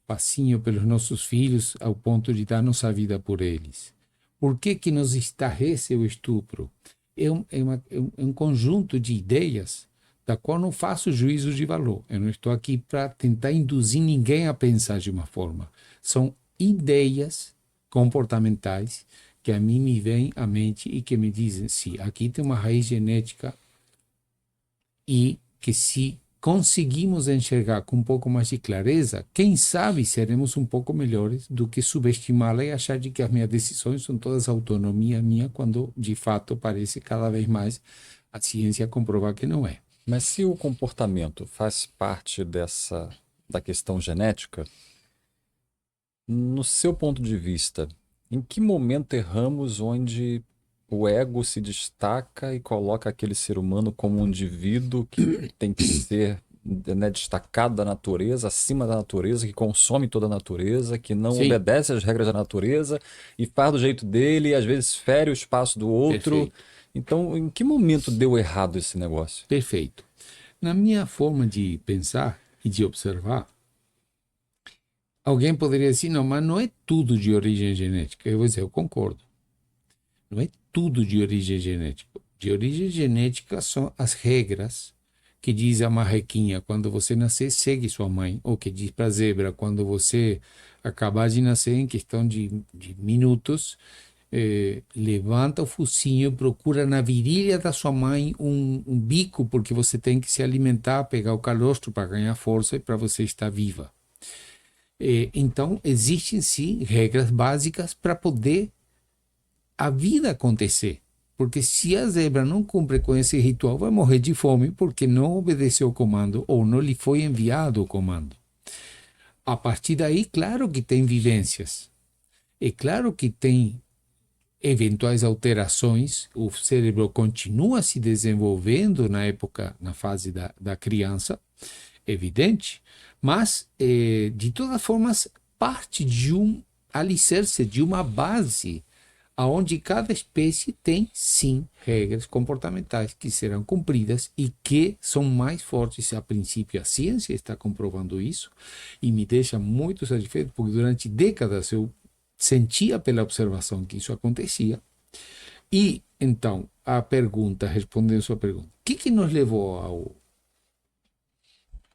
passinho pelos nossos filhos ao ponto de dar nossa vida por eles? Por que nos estarrece o estupro? É um conjunto de ideias da qual não faço juízo de valor. Eu não estou aqui para tentar induzir ninguém a pensar de uma forma. São ideias comportamentais que a mim me vêm à mente e que me dizem, sim, aqui tem uma raiz genética e que se conseguimos enxergar com um pouco mais de clareza, quem sabe seremos um pouco melhores do que subestimá-la e achar de que as minhas decisões são todas autonomia minha, quando de fato parece cada vez mais a ciência comprovar que não é. Mas se o comportamento faz parte da questão genética, no seu ponto de vista, em que momento erramos onde o ego se destaca e coloca aquele ser humano como um indivíduo que tem que ser, né, destacado da natureza, acima da natureza, que consome toda a natureza, que não Sim, obedece às regras da natureza e faz do jeito dele, e às vezes fere o espaço do outro. perfeito, Então, em que momento deu errado esse negócio? perfeito. Na minha forma de pensar e de observar, alguém poderia dizer, não, mas não é tudo de origem genética. Eu vou dizer, eu concordo. Não é tudo de origem genética. De origem genética são as regras que diz a marrequinha, quando você nascer, segue sua mãe. Ou que diz para a zebra, quando você acabar de nascer, em questão de minutos, levanta o focinho, procura na virilha da sua mãe um bico, porque você tem que se alimentar, pegar o calostro para ganhar força e para você estar viva. Então, existem sim regras básicas para poder a vida acontecer. Porque se a zebra não cumpre com esse ritual, vai morrer de fome porque não obedeceu o comando ou não lhe foi enviado o comando. A partir daí, claro que tem vivências. É claro que tem eventuais alterações. O cérebro continua se desenvolvendo na época, na fase da criança, evidente, mas, de todas formas, parte de um alicerce, de uma base aonde cada espécie tem, sim, regras comportamentais que serão cumpridas e que são mais fortes. A princípio, a ciência está comprovando isso e me deixa muito satisfeito, porque durante décadas eu sentia pela observação que isso acontecia. E, então, respondendo a sua pergunta, o que nos levou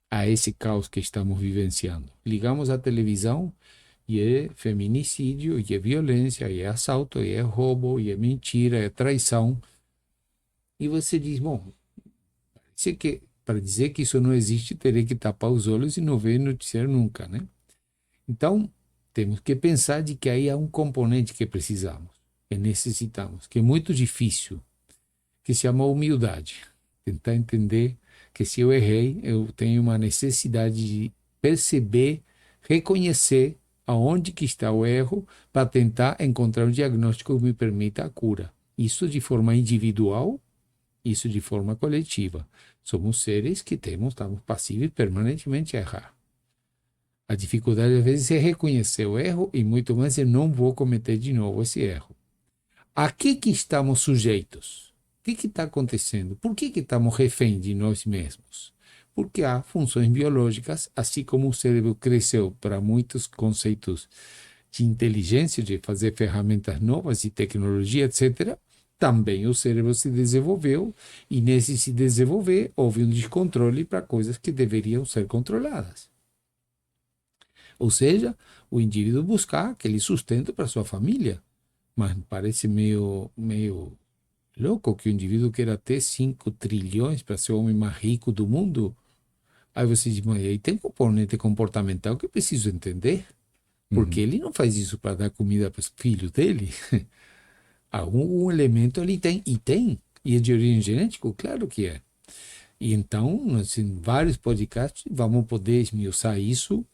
a esse caos que estamos vivenciando? Ligamos a televisão e é feminicídio, e é violência, e é assalto, e é roubo, e é mentira, é traição. E você diz, bom, para dizer que isso não existe, teria que tapar os olhos e não ver noticiário nunca, né? Então, temos que pensar de que aí há um componente que precisamos, que necessitamos, que é muito difícil, que se chama humildade. Tentar entender que se eu errei, eu tenho uma necessidade de perceber, reconhecer aonde que está o erro para tentar encontrar um diagnóstico que me permita a cura. Isso de forma individual, isso de forma coletiva. Somos seres que estamos passíveis permanentemente a errar. A dificuldade, às vezes, é reconhecer o erro e muito mais eu não vou cometer de novo esse erro. A que estamos sujeitos? O que está acontecendo? Por que estamos refém de nós mesmos? Porque há funções biológicas, assim como o cérebro cresceu para muitos conceitos de inteligência, de fazer ferramentas novas e tecnologia, etc., também o cérebro se desenvolveu e nesse se desenvolver houve um descontrole para coisas que deveriam ser controladas. Ou seja, o indivíduo buscar aquele sustento para sua família. Mas parece meio louco que o indivíduo queira ter 5 trilhões para ser o homem mais rico do mundo. Aí você diz, mas aí tem componente comportamental que eu preciso entender. Porque Uhum. ele não faz isso para dar comida para os filhos dele. Algum elemento ele tem. E tem. E é de origem genética? Claro que é. E então, em vários podcasts, vamos poder esmiuçar isso.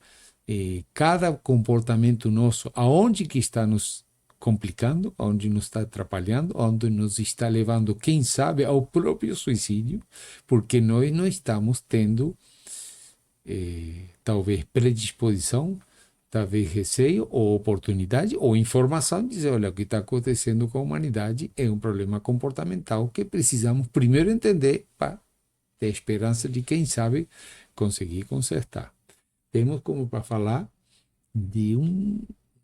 Cada comportamento nosso, aonde que está nos complicando, onde nos está atrapalhando, onde nos está levando, quem sabe, ao próprio suicídio, porque nós não estamos tendo, talvez, predisposição, talvez receio, ou oportunidade, ou informação de dizer, olha, o que está acontecendo com a humanidade é um problema comportamental que precisamos primeiro entender para ter esperança de, quem sabe, conseguir consertar. Temos como para falar de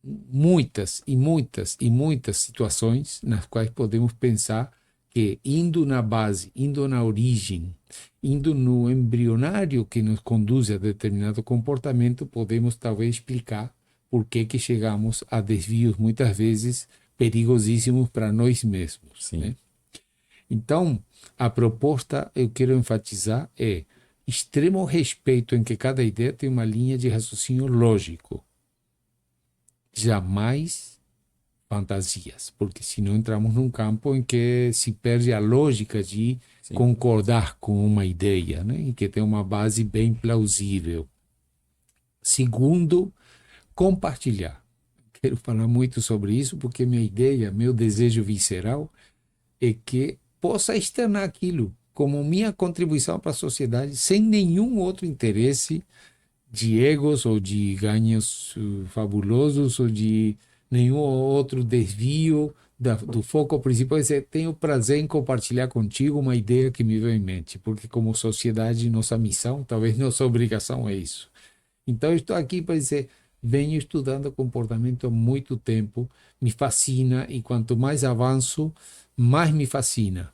muitas e muitas e muitas situações nas quais podemos pensar que indo na base, indo na origem, indo no embrionário que nos conduz a determinado comportamento, podemos talvez explicar por que chegamos a desvios muitas vezes perigosíssimos para nós mesmos, Sim. né? Então, a proposta, eu quero enfatizar, é extremo respeito em que cada ideia tem uma linha de raciocínio lógico. Jamais fantasias, porque senão entramos num campo em que se perde a lógica de Sim. concordar com uma ideia, né? E que tem uma base bem plausível. Segundo, compartilhar. Quero falar muito sobre isso porque minha ideia, meu desejo visceral é que possa externar aquilo como minha contribuição para a sociedade sem nenhum outro interesse de egos ou de ganhos fabulosos ou de nenhum outro desvio do foco principal. É tenho prazer em compartilhar contigo uma ideia que me veio em mente, porque como sociedade, nossa missão, talvez nossa obrigação é isso. Então, estou aqui para dizer, venho estudando comportamento há muito tempo, me fascina e quanto mais avanço, mais me fascina.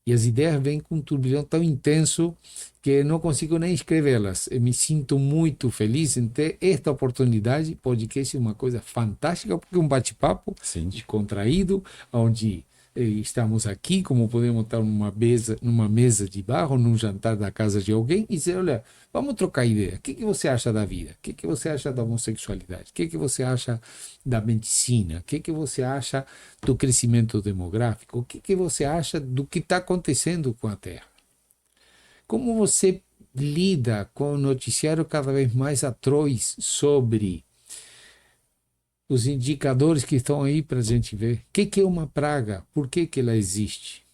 E as ideias vêm com um turbilhão tão intenso que não consigo nem escrevê-las. Eu me sinto muito feliz em ter esta oportunidade. Podcast é uma coisa fantástica, porque é um bate-papo Sim. descontraído, onde estamos aqui, como podemos estar numa mesa de bar ou num jantar da casa de alguém e dizer, olha, vamos trocar ideia. O que você acha da vida? O que você acha da homossexualidade? O que você acha da medicina? O que você acha do crescimento demográfico? O que você acha do que está acontecendo com a Terra? Como você lida com o noticiário cada vez mais atroz sobre os indicadores que estão aí para a gente ver? O que é uma praga? Por que ela existe?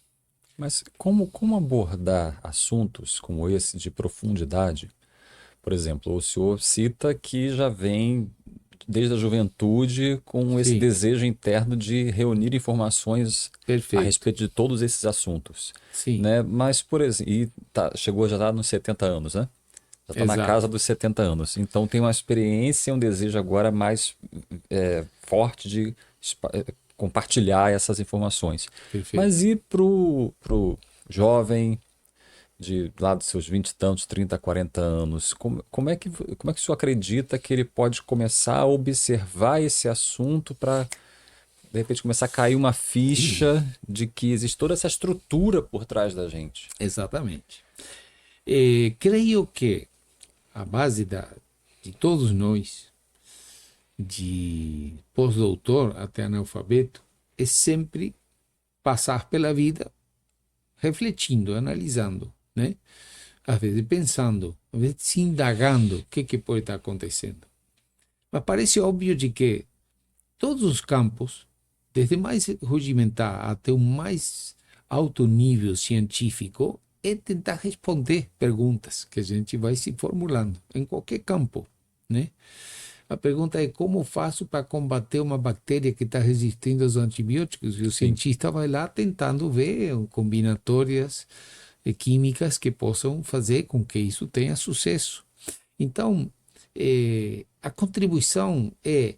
Mas como abordar assuntos como esse de profundidade? Por exemplo, o senhor cita que já vem desde a juventude com esse Sim, desejo interno de reunir informações a perfeito. respeito de todos esses assuntos, Sim, né? Mas, por exemplo, chegou já nos 70 anos, né? Já está na casa exato. dos 70 anos. Então tem uma experiência, um desejo agora mais forte de compartilhar essas informações. Perfeito. Mas e pro jovem de lá dos seus 20 e tantos, 30, 40 anos, como é que o senhor acredita que ele pode começar a observar esse assunto para, de repente, começar a cair uma ficha de que existe toda essa estrutura por trás da gente? Exatamente. Creio que a base de todos nós, de pós-doutor até analfabeto, é sempre passar pela vida refletindo, analisando. né? Às vezes pensando, às vezes se indagando o que pode estar acontecendo. Mas parece óbvio de que todos os campos, desde o mais rudimentar até o mais alto nível científico, é tentar responder perguntas que a gente vai se formulando em qualquer campo, né? A pergunta é como faço para combater uma bactéria que está resistindo aos antibióticos? E o cientista vai lá tentando ver combinatórias químicas que possam fazer com que isso tenha sucesso. Então, a contribuição é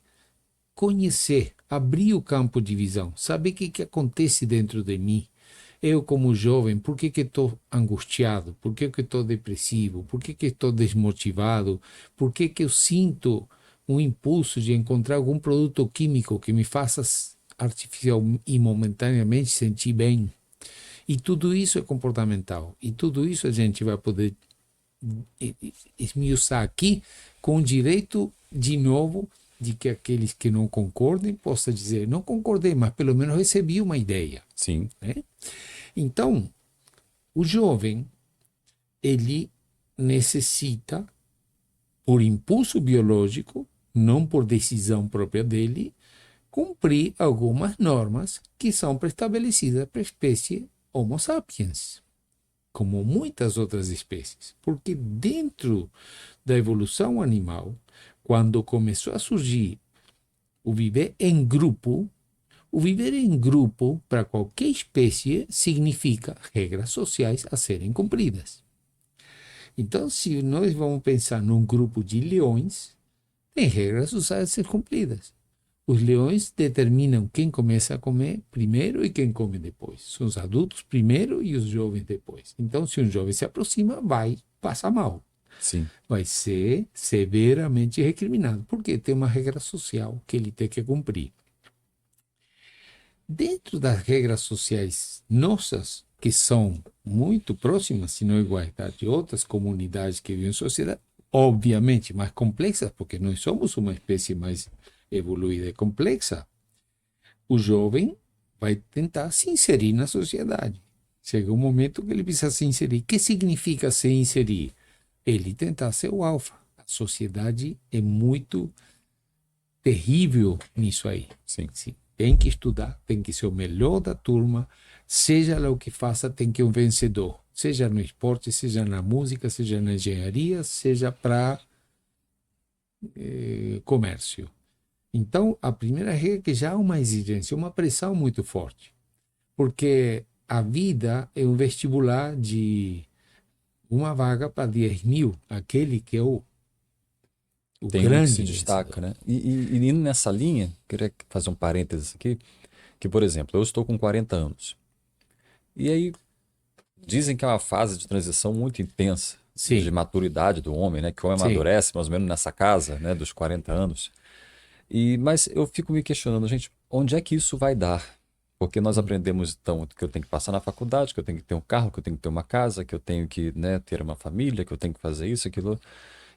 conhecer, abrir o campo de visão, saber o que acontece dentro de mim. Eu, como jovem, por que estou angustiado? Por que estou depressivo? Por que estou desmotivado? Por que eu sinto um impulso de encontrar algum produto químico que me faça artificial e momentaneamente sentir bem? E tudo isso é comportamental. E tudo isso a gente vai poder esmiuçar aqui com o direito, de novo, de que aqueles que não concordem possam dizer, não concordei, mas pelo menos recebi uma ideia. Sim. Né? Então, o jovem, ele necessita, por impulso biológico, não por decisão própria dele, cumprir algumas normas que são pré-estabelecidas para a espécie Homo sapiens, como muitas outras espécies. Porque dentro da evolução animal, quando começou a surgir o viver em grupo, o viver em grupo, para qualquer espécie, significa regras sociais a serem cumpridas. Então, se nós vamos pensar num grupo de leões, tem regras sociais a ser cumpridas. Os leões determinam quem começa a comer primeiro e quem come depois. São os adultos primeiro e os jovens depois. Então, se um jovem se aproxima, vai passar mal. Sim. Vai ser severamente recriminado, porque tem uma regra social que ele tem que cumprir. Dentro das regras sociais nossas, que são muito próximas, se não iguais, de outras comunidades que vivem em sociedade, obviamente mais complexas, porque nós somos uma espécie mais evoluída e complexa, o jovem vai tentar se inserir na sociedade. Chega um momento que ele precisa se inserir. O que significa se inserir? Ele tentar ser o alfa. A sociedade é muito terrível nisso aí. Sim. Sim. Tem que estudar, tem que ser o melhor da turma, seja lá o que faça, tem que ser um vencedor. Seja no esporte, seja na música, seja na engenharia, seja para comércio. Então, a primeira regra é que já há uma exigência, uma pressão muito forte. Porque a vida é um vestibular de uma vaga para 10 mil, aquele que é o Tem um que grande se destaca, vencedor. né? E indo nessa linha, queria fazer um parênteses aqui, que, por exemplo, eu estou com 40 anos. E aí, dizem que é uma fase de transição muito intensa, de Sim, maturidade do homem, né? Que o homem sim. amadurece mais ou menos nessa casa, né? Dos 40 anos. Mas eu fico me questionando, gente, onde é que isso vai dar? Porque nós aprendemos, então, que eu tenho que passar na faculdade, que eu tenho que ter um carro, que eu tenho que ter uma casa, que eu tenho que, né, ter uma família, que eu tenho que fazer isso, aquilo.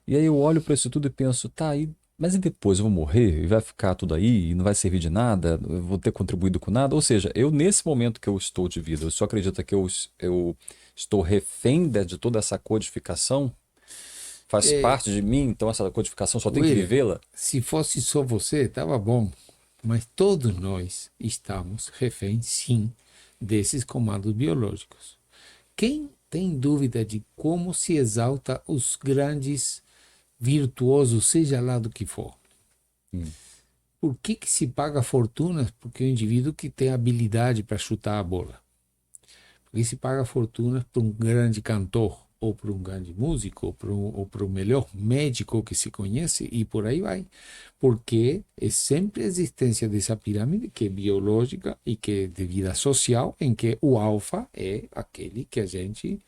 E aí eu olho para isso tudo e penso, tá, mas e depois eu vou morrer e vai ficar tudo aí e não vai servir de nada, eu vou ter contribuído com nada? Ou seja, eu nesse momento que eu estou de vida, eu só acredito que eu estou refém de toda essa codificação, faz parte de mim, então essa codificação só tem que William, vivê-la? se fosse só você, estava bom. Mas todos nós estamos reféns, sim, desses comandos biológicos. Quem tem dúvida de como se exalta os grandes virtuosos, seja lá do que for? Hum, Por que se paga fortunas? Porque o indivíduo que tem habilidade para chutar a bola. Por que se paga fortunas para um grande cantor, ou para um grande músico, ou para o melhor médico que se conhece, e por aí vai. Porque é sempre a existência dessa pirâmide que é biológica e que é de vida social, em que o alfa é aquele que a gente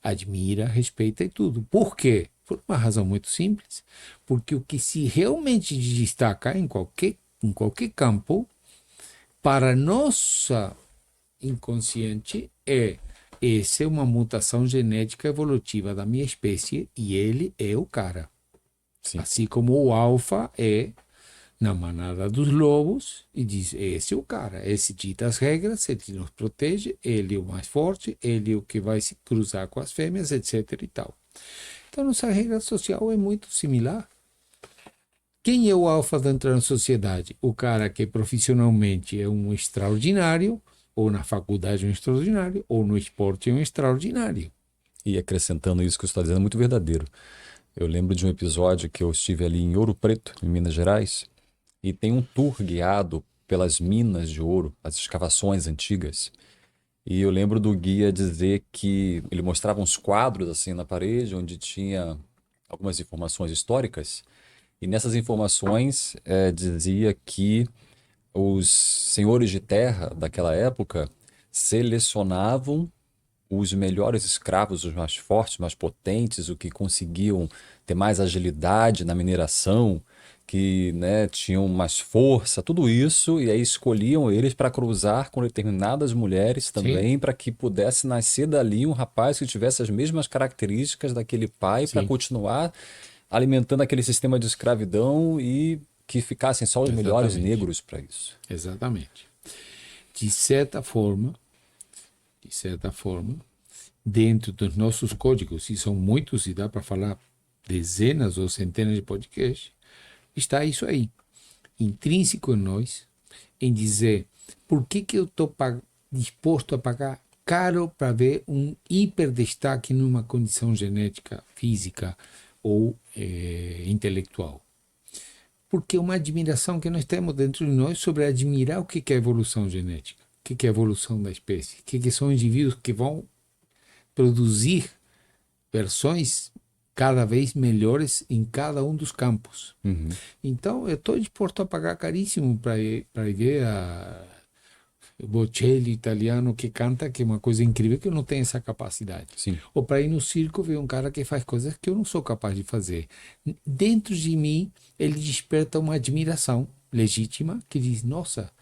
admira, respeita e tudo. Por quê? Por uma razão muito simples. Porque o que se realmente destaca em qualquer campo, para nossa inconsciente, essa é uma mutação genética evolutiva da minha espécie e ele é o cara. sim. Assim como o alfa é na manada dos lobos e diz: esse é o cara, esse dita as regras, ele nos protege, ele é o mais forte, ele é o que vai se cruzar com as fêmeas, etc. e tal. Então, nossa regra social é muito similar. Quem é o alfa dentro da sociedade? O cara que profissionalmente é um extraordinário, ou na faculdade é um extraordinário, ou no esporte é um extraordinário. E acrescentando isso que você está dizendo, é muito verdadeiro. Eu lembro de um episódio que eu estive ali em Ouro Preto, em Minas Gerais, e tem um tour guiado pelas minas de ouro, as escavações antigas. E eu lembro do guia dizer que ele mostrava uns quadros assim na parede, onde tinha algumas informações históricas, e nessas informações dizia que os senhores de terra daquela época selecionavam os melhores escravos, os mais fortes, mais potentes, o que conseguiam ter mais agilidade na mineração, que né, tinham mais força, tudo isso, e aí escolhiam eles para cruzar com determinadas mulheres Sim, também, para que pudesse nascer dali um rapaz que tivesse as mesmas características daquele pai, para sim, continuar alimentando aquele sistema de escravidão e que ficassem só os melhores exatamente. negros para isso. Exatamente. De certa forma, de certa forma, dentro dos nossos códigos, e são muitos, e dá para falar dezenas ou centenas de podcasts, está isso aí, intrínseco em nós, em dizer por que eu estou disposto a pagar caro para ver um hiperdestaque numa condição genética, física ou intelectual. Porque é uma admiração que nós temos dentro de nós sobre admirar o que é a evolução genética, o que é a evolução da espécie, o que são indivíduos que vão produzir versões cada vez melhores em cada um dos campos. Uhum. Então, eu estou disposto a pagar caríssimo para ver a Bocelli italiano que canta, que é uma coisa incrível, que eu não tenho essa capacidade. Sim. Ou para ir no circo ver um cara que faz coisas que eu não sou capaz de fazer. Dentro de mim, ele desperta uma admiração legítima que diz: nossa,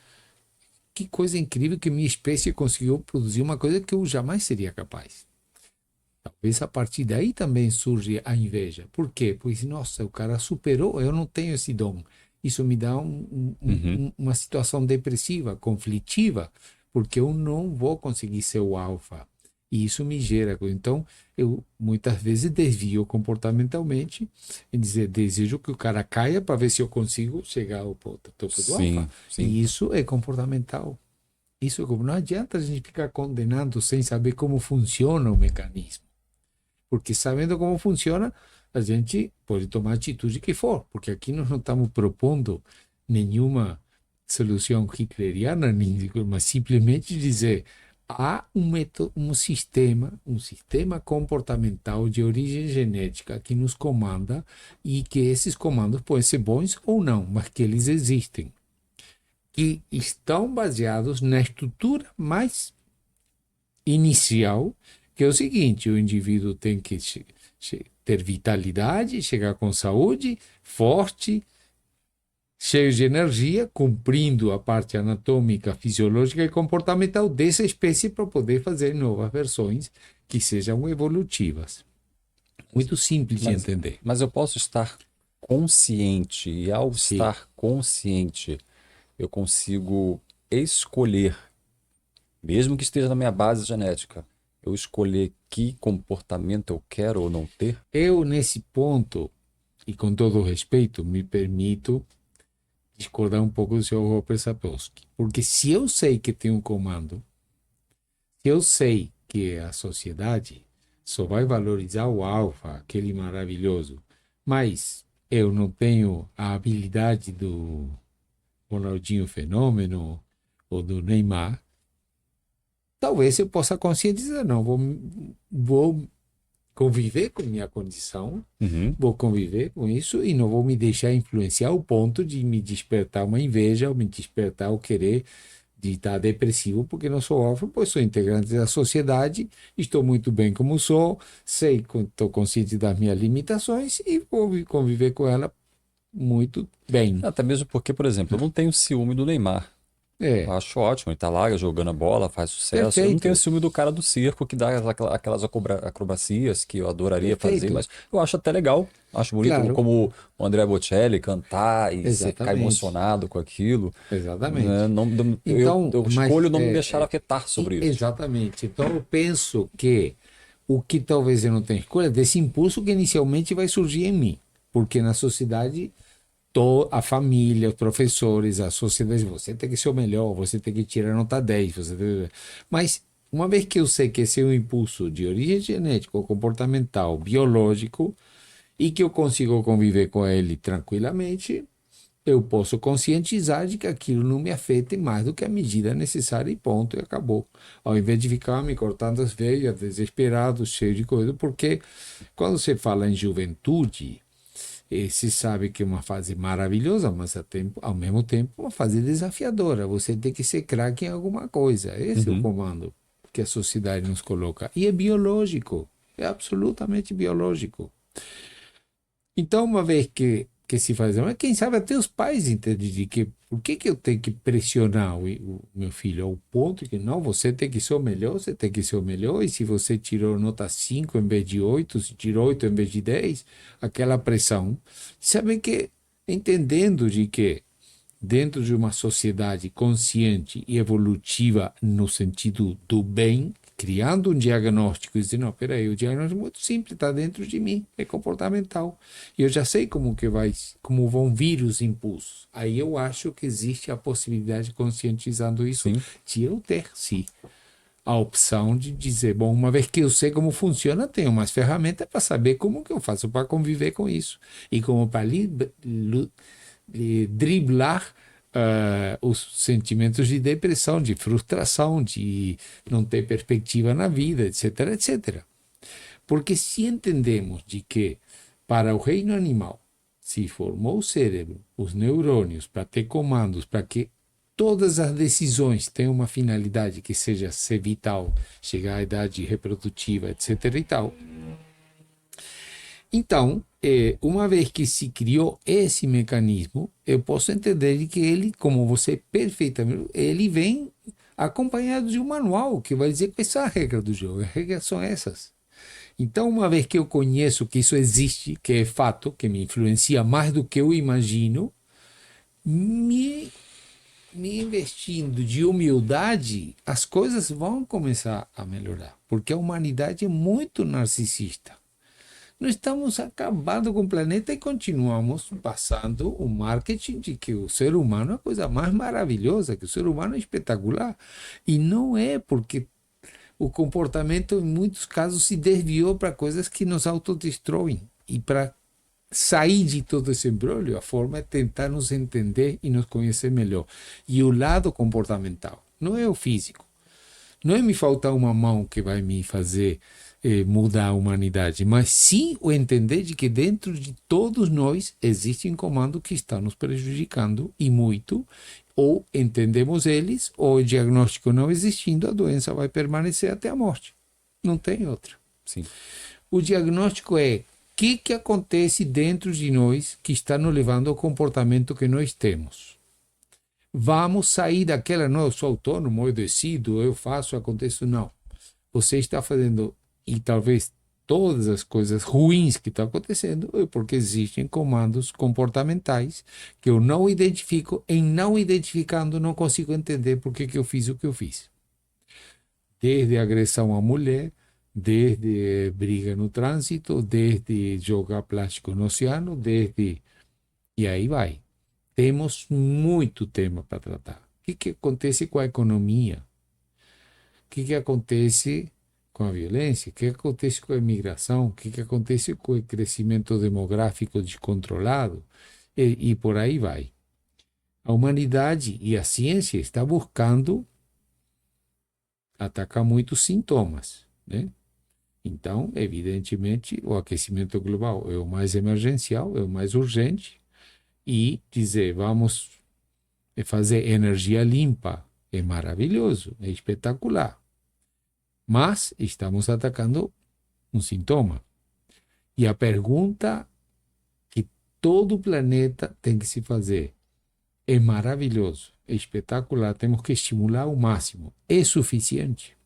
que coisa incrível que minha espécie conseguiu produzir uma coisa que eu jamais seria capaz. Talvez a partir daí também surge a inveja. Por quê? Pois, nossa, o cara superou, eu não tenho esse dom. Isso me dá Uhum. uma situação depressiva, conflitiva, porque eu não vou conseguir ser o alfa. E isso me gera. Então, eu muitas vezes desvio comportamentalmente em dizer, desejo que o cara caia para ver se eu consigo chegar ao topo do alfa. Sim, sim. E isso é comportamental. Isso é como não adianta a gente ficar condenando sem saber como funciona o mecanismo. Porque sabendo como funciona, a gente pode tomar a atitude que for, porque aqui nós não estamos propondo nenhuma solução hitleriana, mas simplesmente dizer há um sistema comportamental de origem genética que nos comanda e que esses comandos podem ser bons ou não, mas que eles existem, que estão baseados na estrutura mais inicial, que é o seguinte: o indivíduo tem que ter vitalidade, chegar com saúde, forte, cheio de energia, cumprindo a parte anatômica, fisiológica e comportamental dessa espécie para poder fazer novas versões que sejam evolutivas. Muito simples de Mas, entender. mas eu posso estar consciente, e ao Sim, estar consciente, eu consigo escolher, mesmo que esteja na minha base genética, eu escolher que comportamento eu quero ou não ter? eu nesse ponto, e com todo o respeito, me permito discordar um pouco do seu Robert Sapolsky. Porque se eu sei que tem um comando, se eu sei que a sociedade só vai valorizar o alfa, aquele maravilhoso, mas eu não tenho a habilidade do Ronaldinho Fenômeno ou do Neymar, talvez eu possa conscientizar, não, vou conviver com minha condição, Uhum. vou conviver com isso e não vou me deixar influenciar ao ponto de me despertar uma inveja ou me despertar o querer de estar depressivo porque não sou órfão, pois sou integrante da sociedade, estou muito bem como sou, sei, estou consciente das minhas limitações e vou conviver com ela muito bem. Até mesmo porque, por exemplo, eu não tenho ciúme do Neymar. É, Eu acho ótimo. Ele tá lá jogando a bola, faz sucesso. Eu não tenho perfeito, ciúme do cara do circo que dá aquelas acrobacias que eu adoraria fazer, perfeito. mas eu acho até legal. Acho bonito Claro, como o André Bocelli cantar e você ficar exatamente, emocionado com aquilo. Né? exatamente. Eu, Então, eu mas escolho não me deixar afetar sobre isso. exatamente. Então eu penso que o que talvez eu não tenha escolha é desse impulso que inicialmente vai surgir em mim, porque na sociedade a família, os professores, a sociedade, você tem que ser o melhor, você tem que tirar nota 10, mas uma vez que eu sei que esse é um impulso de origem genética, comportamental, biológico, e que eu consigo conviver com ele tranquilamente, eu posso conscientizar de que aquilo não me afete mais do que a medida necessária e ponto, e acabou. Ao invés de ficar me cortando as veias, desesperado, cheio de coisa, porque quando você fala em juventude, se sabe que é uma fase maravilhosa, mas ao mesmo tempo uma fase desafiadora. Você tem que ser craque em alguma coisa. Esse é o Uhum. comando que a sociedade nos coloca. E é biológico, é absolutamente biológico. Então, uma vez que se faz, mas quem sabe até os pais entendem de que por que eu tenho que pressionar o meu filho ao ponto que não, você tem que ser o melhor, você tem que ser o melhor, e se você tirou nota 5 em vez de 8, se tirou 8 em vez de 10, aquela pressão. Sabem que, entendendo de que dentro de uma sociedade consciente e evolutiva no sentido do bem, criando um diagnóstico e dizendo, não, peraí, o diagnóstico é muito simples, está dentro de mim, é comportamental. E eu já sei como vão vir os impulsos. Aí eu acho que existe a possibilidade, conscientizando isso, Sim, de eu ter, sim, a opção de dizer, bom, uma vez que eu sei como funciona, tenho mais ferramentas para saber como que eu faço para conviver com isso. E como para driblar os sentimentos de depressão, de frustração, de não ter perspectiva na vida, etc, etc. Porque se entendemos de que para o reino animal se formou o cérebro, os neurônios, para ter comandos, para que todas as decisões tenham uma finalidade que seja ser vital, chegar à idade reprodutiva, etc e tal, então, uma vez que se criou esse mecanismo, eu posso entender que ele, como você perfeitamente, ele vem acompanhado de um manual que vai dizer quais são as regras do jogo. As regras são essas. Então, uma vez que eu conheço que isso existe, que é fato, que me influencia mais do que eu imagino, me, me investindo de humildade, as coisas vão começar a melhorar. Porque a humanidade é muito narcisista. Nós estamos acabando com o planeta e continuamos passando o marketing de que o ser humano é a coisa mais maravilhosa, que o ser humano é espetacular. E não é, porque o comportamento, em muitos casos, se desviou para coisas que nos autodestroem. E para sair de todo esse embrulho, a forma é tentar nos entender e nos conhecer melhor. E o lado comportamental, não é o físico. Não é me faltar uma mão que vai me fazer mudar a humanidade, mas sim o entender de que dentro de todos nós existe um comando que está nos prejudicando e muito, ou entendemos eles, ou o diagnóstico não existindo, a doença vai permanecer até a morte. Não tem outra. sim. O diagnóstico é o que acontece dentro de nós que está nos levando ao comportamento que nós temos. Vamos sair daquela, não, eu sou autônomo, eu decido, eu faço, aconteço. Não. Você está fazendo, e talvez todas as coisas ruins que estão acontecendo, é porque existem comandos comportamentais que eu não identifico. Em não identificando, não consigo entender por que eu fiz o que eu fiz. Desde agressão à mulher, desde briga no trânsito, desde jogar plástico no oceano, desde. E aí vai. Temos muito tema para tratar. O que acontece com a economia? O que acontece com a violência? O que acontece com a imigração? O que acontece com o crescimento demográfico descontrolado? E por aí vai. A humanidade e a ciência está buscando atacar muitos sintomas, né? Então, evidentemente, o aquecimento global é o mais emergencial, é o mais urgente, e dizer, vamos fazer energia limpa é maravilhoso, é espetacular. Mas estamos atacando um sintoma. E a pergunta que todo o planeta tem que se fazer é maravilhoso. é espetacular, temos que estimular ao máximo. É suficiente?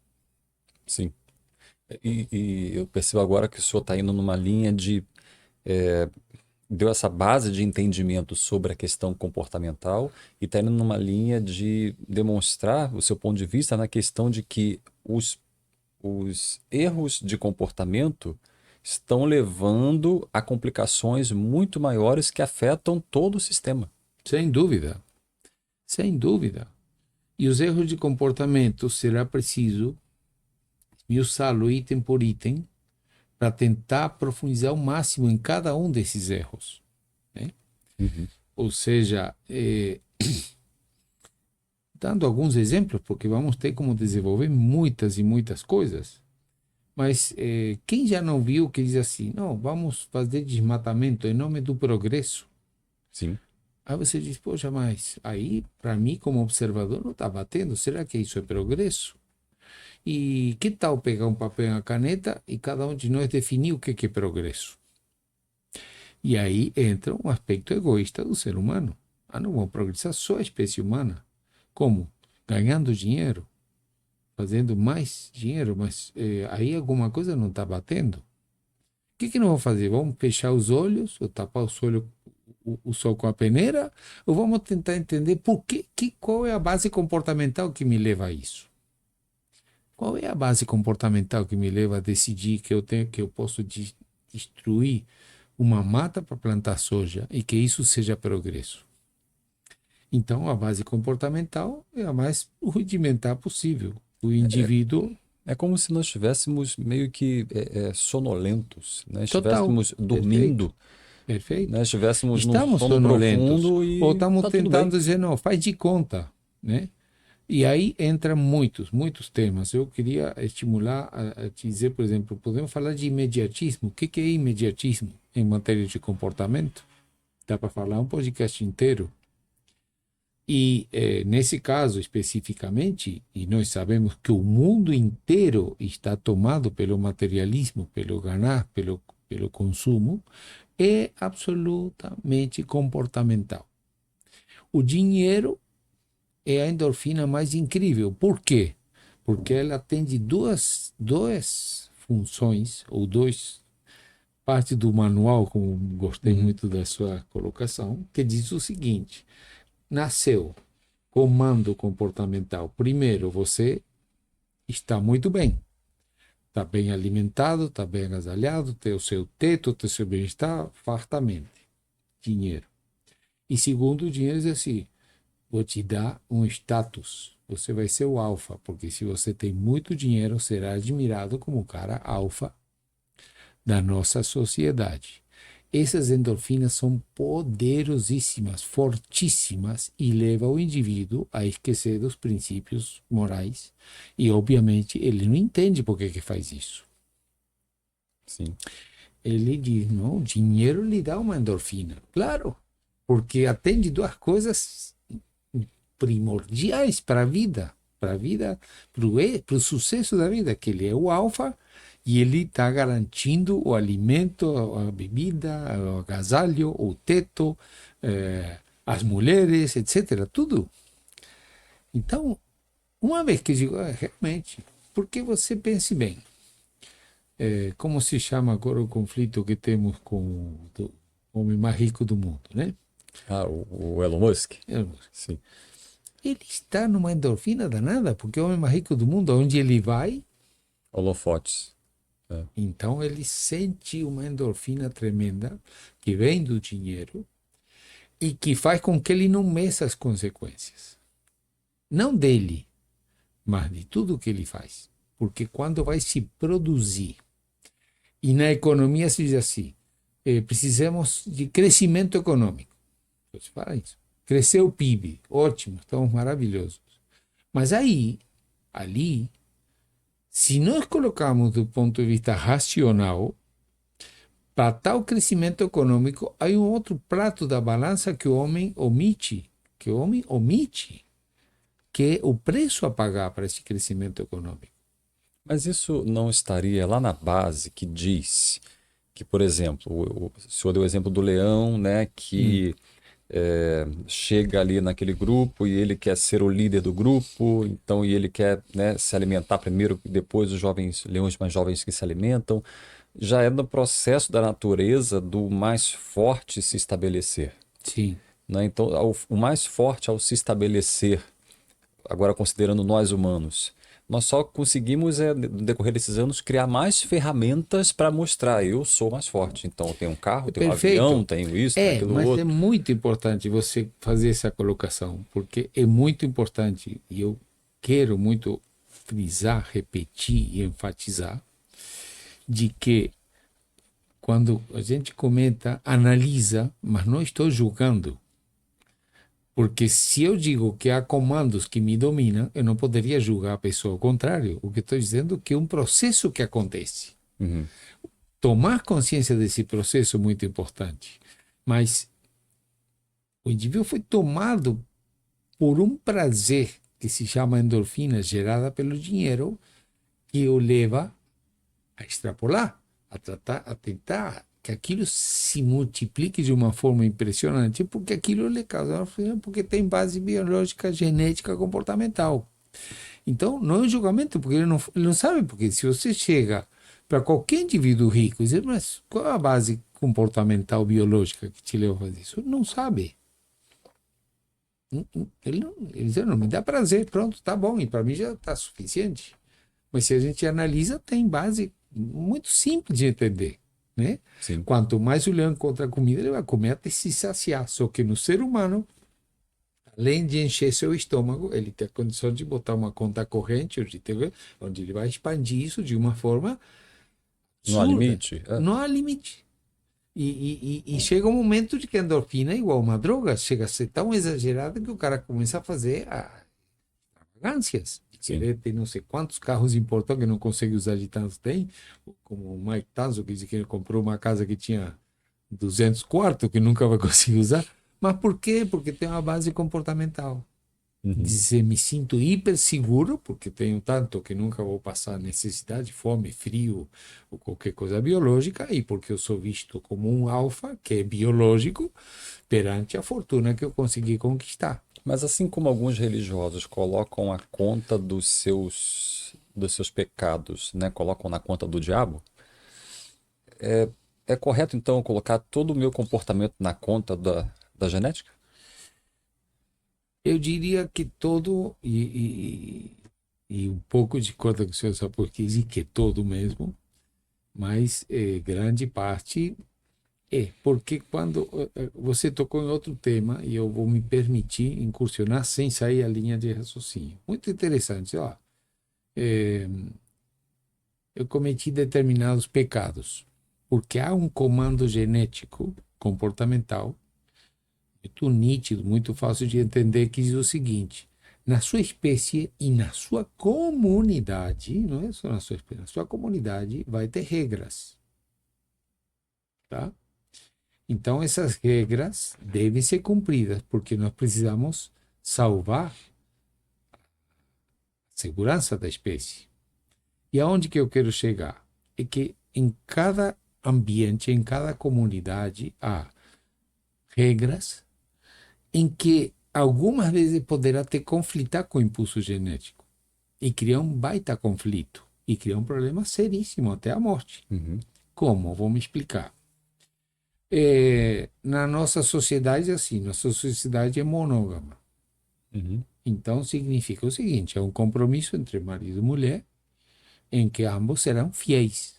Sim. E eu percebo agora que o senhor está indo numa linha de deu essa base de entendimento sobre a questão comportamental e está indo numa linha de demonstrar o seu ponto de vista na questão de que os erros de comportamento estão levando a complicações muito maiores que afetam todo o sistema. Sem dúvida, sem dúvida. E os erros de comportamento será preciso esmiuçá-lo item por item para tentar profundizar ao máximo em cada um desses erros, né? Uhum. Ou seja, dando alguns exemplos, porque vamos ter como desenvolver muitas e muitas coisas, mas quem já não viu que diz assim, não, vamos fazer desmatamento em nome do progresso? Sim. Aí você diz, poxa, mas aí, para mim, como observador, não está batendo. Será que isso é progresso? E que tal pegar um papel e uma caneta e cada um de nós definir o que é progresso? E aí entra um aspecto egoísta do ser humano. Ah, não vamos progressar só a espécie humana. Como? Ganhando dinheiro, fazendo mais dinheiro, mas aí alguma coisa não está batendo. O que nós vamos fazer? Vamos fechar os olhos, ou tapar o sol com a peneira, ou vamos tentar entender qual é a base comportamental que me leva a isso? Qual é a base comportamental que me leva a decidir que eu posso destruir uma mata para plantar soja e que isso seja progresso? Então, a base comportamental é a mais rudimentar possível. O indivíduo. É como se nós estivéssemos meio que sonolentos, né? Total. Estivéssemos Perfeito. dormindo, né? Perfeito. Estivéssemos num Estamos sono sonolentos. profundo Ou e estamos tá tudo bem. tentando dizer, não, faz de conta, né? E aí entra muitos temas. Eu queria estimular a te dizer, por exemplo, podemos falar de imediatismo. O que é imediatismo em matéria de comportamento? Dá para falar um podcast inteiro. E nesse caso especificamente, e nós sabemos que o mundo inteiro está tomado pelo materialismo, pelo ganhar, pelo consumo, é absolutamente comportamental. O dinheiro é a endorfina mais incrível. Por quê? Porque ela atende duas funções, ou dois partes do manual, como gostei Uhum. muito da sua colocação, que diz o seguinte: nasceu comando comportamental. Primeiro, você está muito bem. Está bem alimentado, está bem agasalhado, tem o seu teto, tem o seu bem-estar, fartamente. Dinheiro. E segundo, o dinheiro é assim, vou te dar um status. Você vai ser o alfa, porque se você tem muito dinheiro, será admirado como o cara alfa da nossa sociedade. Essas endorfinas são poderosíssimas, fortíssimas e levam o indivíduo a esquecer dos princípios morais. E, obviamente, ele não entende por que faz isso. Sim. Ele diz, não, o dinheiro lhe dá uma endorfina. Claro, porque atende duas coisas primordiais para a vida, para o sucesso da vida, que ele é o alfa e ele está garantindo o alimento, a bebida, o agasalho, o teto, as mulheres, etc. Tudo. Então, uma vez que eu digo, realmente, porque você pense bem, como se chama agora o conflito que temos com o homem mais rico do mundo, né? Ah, o Elon Musk? Sim. Ele está numa endorfina danada, porque é o homem mais rico do mundo, onde ele vai, Holofotes. então ele sente uma endorfina tremenda que vem do dinheiro e que faz com que ele não meça as consequências. Não dele, mas de tudo que ele faz. Porque quando vai se produzir, e na economia se diz assim, precisamos de crescimento econômico. Você fala isso. Cresceu o PIB, ótimo, estamos maravilhosos. Mas aí, ali, se nós colocarmos do ponto de vista racional, para tal crescimento econômico, há um outro prato da balança que o homem omite, que é o preço a pagar para esse crescimento econômico. Mas isso não estaria lá na base que diz que, por exemplo, o senhor deu o exemplo do leão, né, que chega ali naquele grupo e ele quer ser o líder do grupo, então e ele quer, né, se alimentar primeiro e depois os jovens leões mais jovens que se alimentam. Já é no processo da natureza do mais forte se estabelecer, Sim. né? Então, o mais forte ao se estabelecer, agora considerando nós humanos, nós só conseguimos, no decorrer desses anos, criar mais ferramentas para mostrar eu sou mais forte. Então, eu tenho um carro, tenho um avião, Perfeito. tenho isso, tenho aquilo Mas é outro. muito importante você fazer essa colocação, porque é muito importante, e eu quero muito frisar, repetir e enfatizar, de que quando a gente comenta, analisa, mas não estou julgando. Porque se eu digo que há comandos que me dominam, eu não poderia julgar a pessoa ao contrário. O que estou dizendo é que é um processo que acontece. Uhum. Tomar consciência desse processo é muito importante. Mas o indivíduo foi tomado por um prazer que se chama endorfina gerada pelo dinheiro, que o leva a extrapolar, a tratar, a tentar que aquilo se multiplique de uma forma impressionante, porque aquilo lhe causa, porque tem base biológica, genética, comportamental. Então, não é um julgamento, porque ele não sabe, porque se você chega para qualquer indivíduo rico e dizer, mas qual é a base comportamental biológica que te leva a fazer isso? Ele não sabe. Ele diz, não me dá prazer, pronto, tá bom, e para mim já está suficiente. Mas se a gente analisa, tem base muito simples de entender, né? Sim. Quanto mais o leão encontra comida, ele vai comer até se saciar. Só que no ser humano, além de encher seu estômago, ele tem a condição de botar uma conta corrente, onde ele vai expandir isso de uma forma Não há absurda. limite? Não há limite. E chega um momento de que a endorfina é igual uma droga, chega a ser tão exagerada que o cara começa a fazer extravagâncias, de Sim. querer ter não sei quantos carros importados que não consegue usar de tantos tem, como o Mike Tyson, que diz que ele comprou uma casa que tinha 200 quartos, que nunca vai conseguir usar. Mas por quê? Porque tem uma base comportamental. Uhum. Dizer, me sinto hiper seguro, porque tenho tanto que nunca vou passar necessidade, fome, frio ou qualquer coisa biológica, e porque eu sou visto como um alfa, que é biológico, perante a fortuna que eu consegui conquistar. Mas assim como alguns religiosos colocam a conta dos seus pecados, né, colocam na conta do diabo, é correto então colocar todo o meu comportamento na conta da genética? Eu diria que todo, e um pouco de conta com o senhor, só porque diz que é todo mesmo, mas grande parte porque quando você tocou em outro tema, e eu vou me permitir incursionar sem sair a linha de raciocínio. Muito interessante, ó. É, eu cometi determinados pecados, porque há um comando genético comportamental muito nítido, muito fácil de entender, que diz o seguinte: na sua espécie e na sua comunidade, não é só na sua espécie, na sua comunidade vai ter regras, tá? Então, essas regras devem ser cumpridas, porque nós precisamos salvar a segurança da espécie. E aonde que eu quero chegar? É que em cada ambiente, em cada comunidade, há regras em que algumas vezes poderá ter conflitar com o impulso genético e criar um baita conflito e criar um problema seríssimo até a morte. Uhum. Como? Vou me explicar. Na nossa sociedade, assim, nossa sociedade é monógama. Uhum. Então, significa o seguinte: é um compromisso entre marido e mulher em que ambos serão fiéis.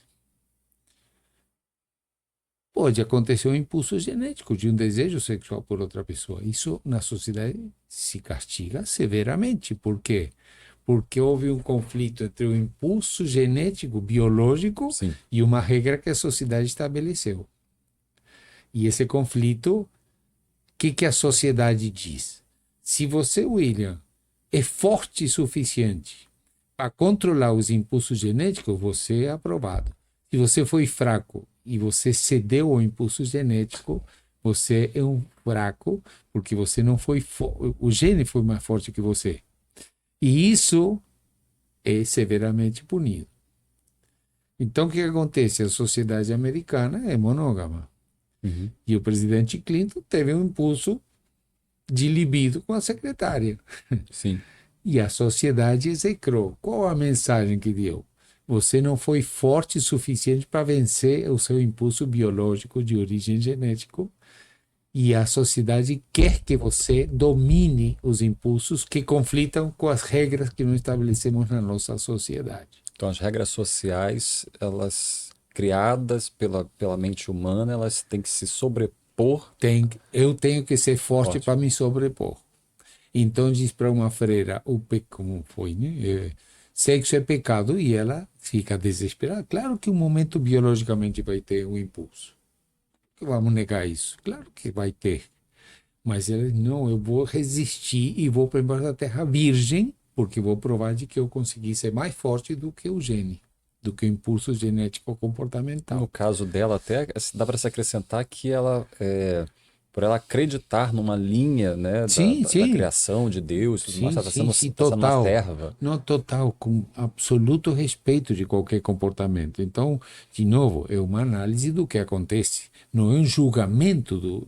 Pode acontecer um impulso genético de um desejo sexual por outra pessoa. Isso na sociedade se castiga severamente. Por quê? Porque houve um conflito entre o impulso genético, biológico, Sim. e uma regra que a sociedade estabeleceu. E esse conflito, o que a sociedade diz? Se você, William, é forte o suficiente para controlar os impulsos genéticos, você é aprovado. Se você foi fraco e você cedeu ao impulso genético, você é um fraco, porque você não foi o gene foi mais forte que você. E isso é severamente punido. Então, o que acontece? A sociedade americana é monógama. Uhum. E o presidente Clinton teve um impulso de libido com a secretária. Sim. E a sociedade execrou. Qual a mensagem que deu? Você não foi forte o suficiente para vencer o seu impulso biológico de origem genética. E a sociedade quer que você domine os impulsos que conflitam com as regras que nós estabelecemos na nossa sociedade. Então, as regras sociais, elas criadas pela mente humana, elas têm que se sobrepor. Eu tenho que ser forte Forte. para me sobrepor. Então diz para uma freira, como foi, né? Sexo é pecado, e ela fica desesperada. Claro que um momento biologicamente vai ter um impulso. Vamos negar isso? Claro que vai ter. Mas ela, não, eu vou resistir e vou para embaixo da terra virgem, porque vou provar de que eu consegui ser mais forte do que o gene, do que o impulso genético No comportamental. caso dela, até dá para se acrescentar que ela, por ela acreditar numa linha, né, da, Sim, da, da sim. criação de Deus, tudo mais, Sim, ela sim, sim, está sendo uma total. serva. Não, total, com absoluto respeito de qualquer comportamento. Então, de novo, é uma análise do que acontece. Não é um julgamento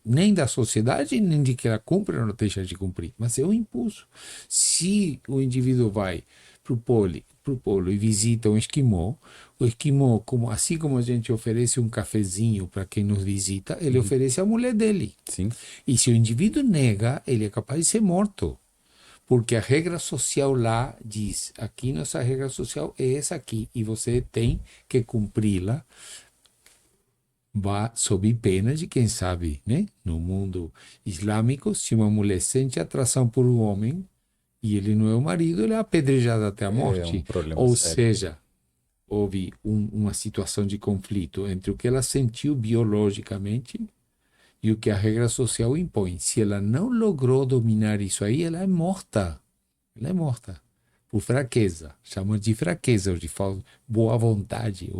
nem da sociedade, nem de que ela cumpre ou não deixa de cumprir, mas é um impulso. Se o indivíduo vai para o polo e visita um esquimó, o esquimó, assim como a gente oferece um cafezinho para quem nos visita, ele Uhum. oferece à mulher dele. Sim. E se o indivíduo nega, ele é capaz de ser morto. Porque a regra social lá diz, aqui nossa regra social é essa aqui, e você tem que cumpri-la, sob pena de, quem sabe, né? No mundo islâmico, se uma mulher sente atração por um homem e ele não é o marido, ele é apedrejado até a É um morte. problema Ou sério. seja, houve uma situação de conflito entre o que ela sentiu biologicamente e o que a regra social impõe. Se ela não logrou dominar isso aí, ela é morta. Ela é morta por fraqueza. Chamamos de fraqueza, ou de boa vontade.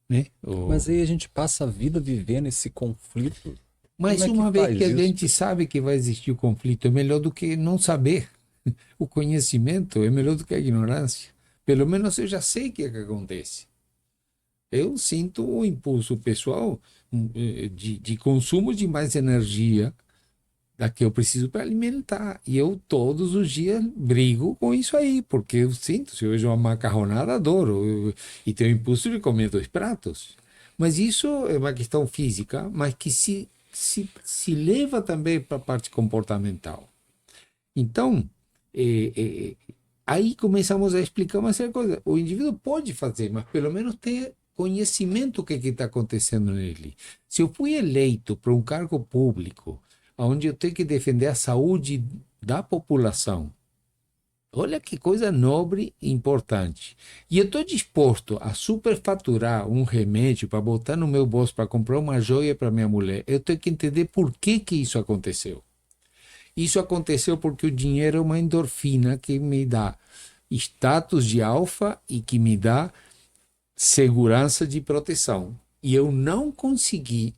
Né? Mas aí a gente passa a vida vivendo esse conflito. Como Mas é que uma vez faz que a isso? gente sabe que vai existir o conflito, é melhor do que não saber. O conhecimento é melhor do que a ignorância. Pelo menos eu já sei o que é que acontece. Eu sinto um impulso pessoal de consumo de mais energia da que eu preciso para alimentar. E eu todos os dias brigo com isso aí, porque eu sinto, se eu vejo uma macarronada, adoro. E tenho o impulso de comer dois pratos. Mas isso é uma questão física, mas que se leva também para a parte comportamental. Então, é, é, aí começamos a explicar uma série de coisas. O indivíduo pode fazer, mas pelo menos ter conhecimento do que está acontecendo nele. Se eu fui eleito para um cargo público, onde eu tenho que defender a saúde da população, olha que coisa nobre e importante. E eu estou disposto a superfaturar um remédio para botar no meu bolso para comprar uma joia para minha mulher. Eu tenho que entender por que isso aconteceu. Isso aconteceu porque o dinheiro é uma endorfina que me dá status de alfa e que me dá segurança de proteção. E eu não consegui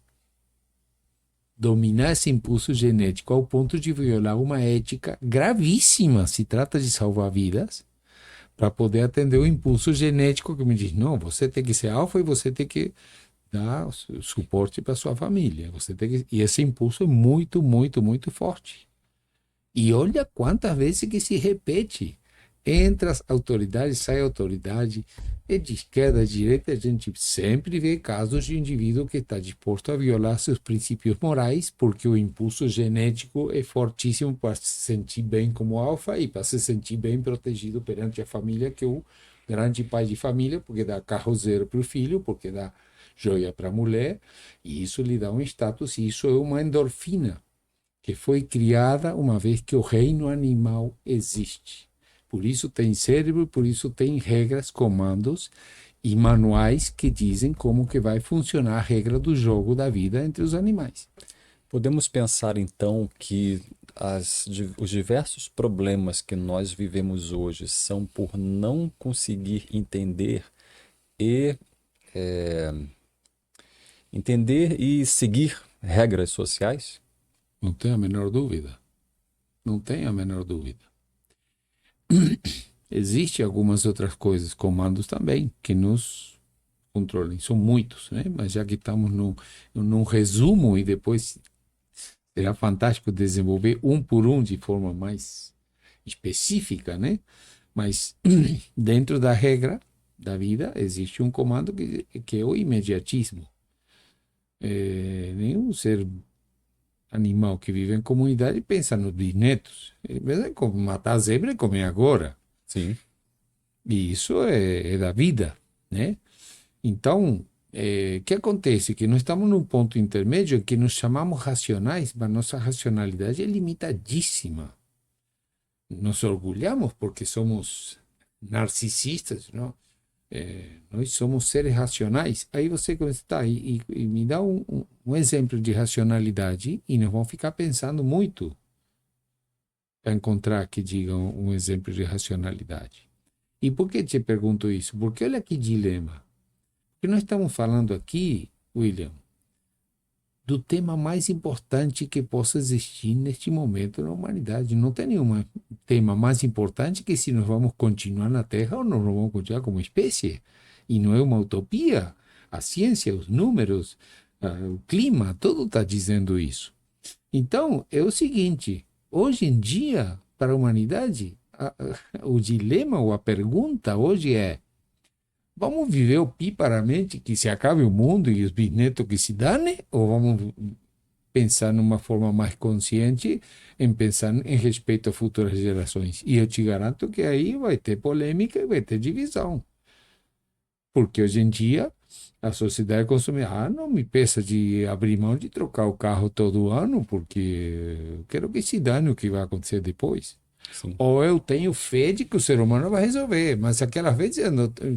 dominar esse impulso genético ao ponto de violar uma ética gravíssima, se trata de salvar vidas, para poder atender o impulso genético que me diz: não, você tem que ser alfa e você tem que dar suporte para sua família. Você tem que... E esse impulso é muito, muito, muito forte. E olha quantas vezes que se repete. Entra as autoridades, sai a autoridade. É de esquerda, de direita, a gente sempre vê casos de indivíduo que está disposto a violar seus princípios morais, porque o impulso genético é fortíssimo para se sentir bem como alfa e para se sentir bem protegido perante a família, que é o grande pai de família, porque dá carro zero para o filho, porque dá joia para a mulher, e isso lhe dá um status, e isso é uma endorfina que foi criada uma vez que o reino animal existe. Por isso tem cérebro, por isso tem regras, comandos e manuais que dizem como que vai funcionar a regra do jogo da vida entre os animais. Podemos pensar então que os diversos problemas que nós vivemos hoje são por não conseguir e é, entender e seguir regras sociais? Não tem a menor dúvida. Não tem a menor dúvida. Existem algumas outras coisas, comandos também, que nos controlem. São muitos, né? Mas já que estamos num resumo e depois Será fantástico desenvolver um por um de forma mais específica, né? Mas dentro da regra da vida existe um comando que é o imediatismo. Nenhum ser animal que vive em comunidade pensa nos bisnetos. Ele pensa em matar a zebra e comer agora. Sim. E isso é da vida, né? Então, o que acontece? Que nós estamos num ponto intermédio em que nos chamamos racionais, mas nossa racionalidade é limitadíssima. Nos orgulhamos porque somos narcisistas, não? Nós somos seres racionais. Aí você começa, tá, e me dá um exemplo de racionalidade e nós vamos ficar pensando muito para encontrar que digam um exemplo de racionalidade. E por que te pergunto isso? Porque olha que dilema. Porque nós estamos falando aqui, William, do tema mais importante que possa existir neste momento na humanidade. Não tem nenhum tema mais importante que se nós vamos continuar na Terra ou não vamos continuar como espécie. E não é uma utopia. A ciência, os números, o clima, tudo está dizendo isso. Então, é o seguinte, hoje em dia, para a humanidade, o dilema ou a pergunta hoje é: vamos viver opíparamente que se acabe o mundo e os bisnetos que se dane? Ou vamos pensar numa forma mais consciente em pensar em respeito a futuras gerações? E eu te garanto que aí vai ter polêmica e vai ter divisão. Porque hoje em dia a sociedade consumidora não me peça de abrir mão de trocar o carro todo ano, porque eu quero que se dane o que vai acontecer depois. Sim. Ou eu tenho fé de que o ser humano vai resolver, mas aquela vez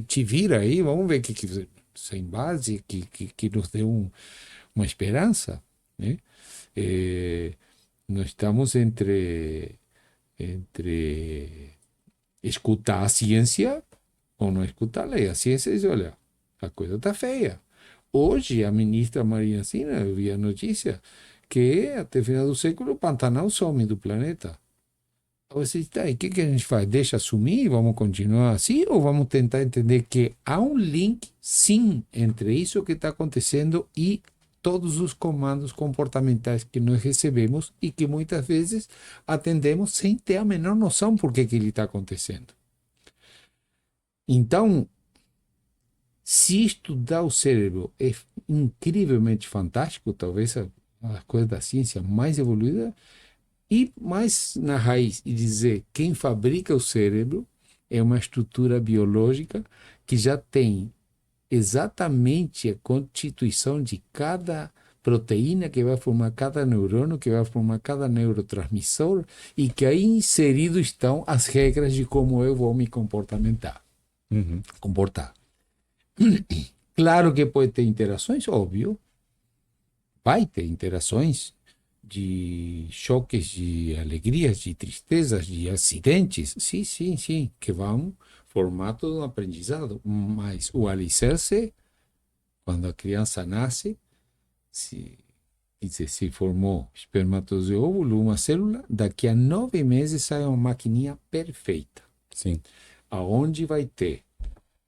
te vira aí, vamos ver que sem base, que nos dê uma esperança, né? Nós estamos entre escutar a ciência ou não escutar a lei. A ciência diz, olha, a coisa está feia. Hoje, a ministra Marina Sina, eu vi a notícia, que até o final do século o Pantanal some do planeta. Você está aí, o que a gente faz? Deixa sumir e vamos continuar assim? Ou vamos tentar entender que há um link, sim, entre isso que está acontecendo e todos os comandos comportamentais que nós recebemos e que muitas vezes atendemos sem ter a menor noção por que ele está acontecendo. Então, se estudar o cérebro é incrivelmente fantástico, talvez a coisa da ciência mais evoluída, e mais na raiz, e dizer quem fabrica o cérebro é uma estrutura biológica que já tem exatamente a constituição de cada proteína que vai formar cada neurônio, que vai formar cada neurotransmissor, e que aí inserido estão as regras de como eu vou me comportar. Claro que pode ter interações, óbvio. Vai ter interações de choques, de alegrias, de tristezas, de acidentes. Sim, sim, sim, que vão formar todo um aprendizado. Mas o alicerce, quando a criança nasce, se formou espermatozoide, óvulo, uma célula, daqui a 9 meses sai uma maquininha perfeita. Sim. Aonde vai ter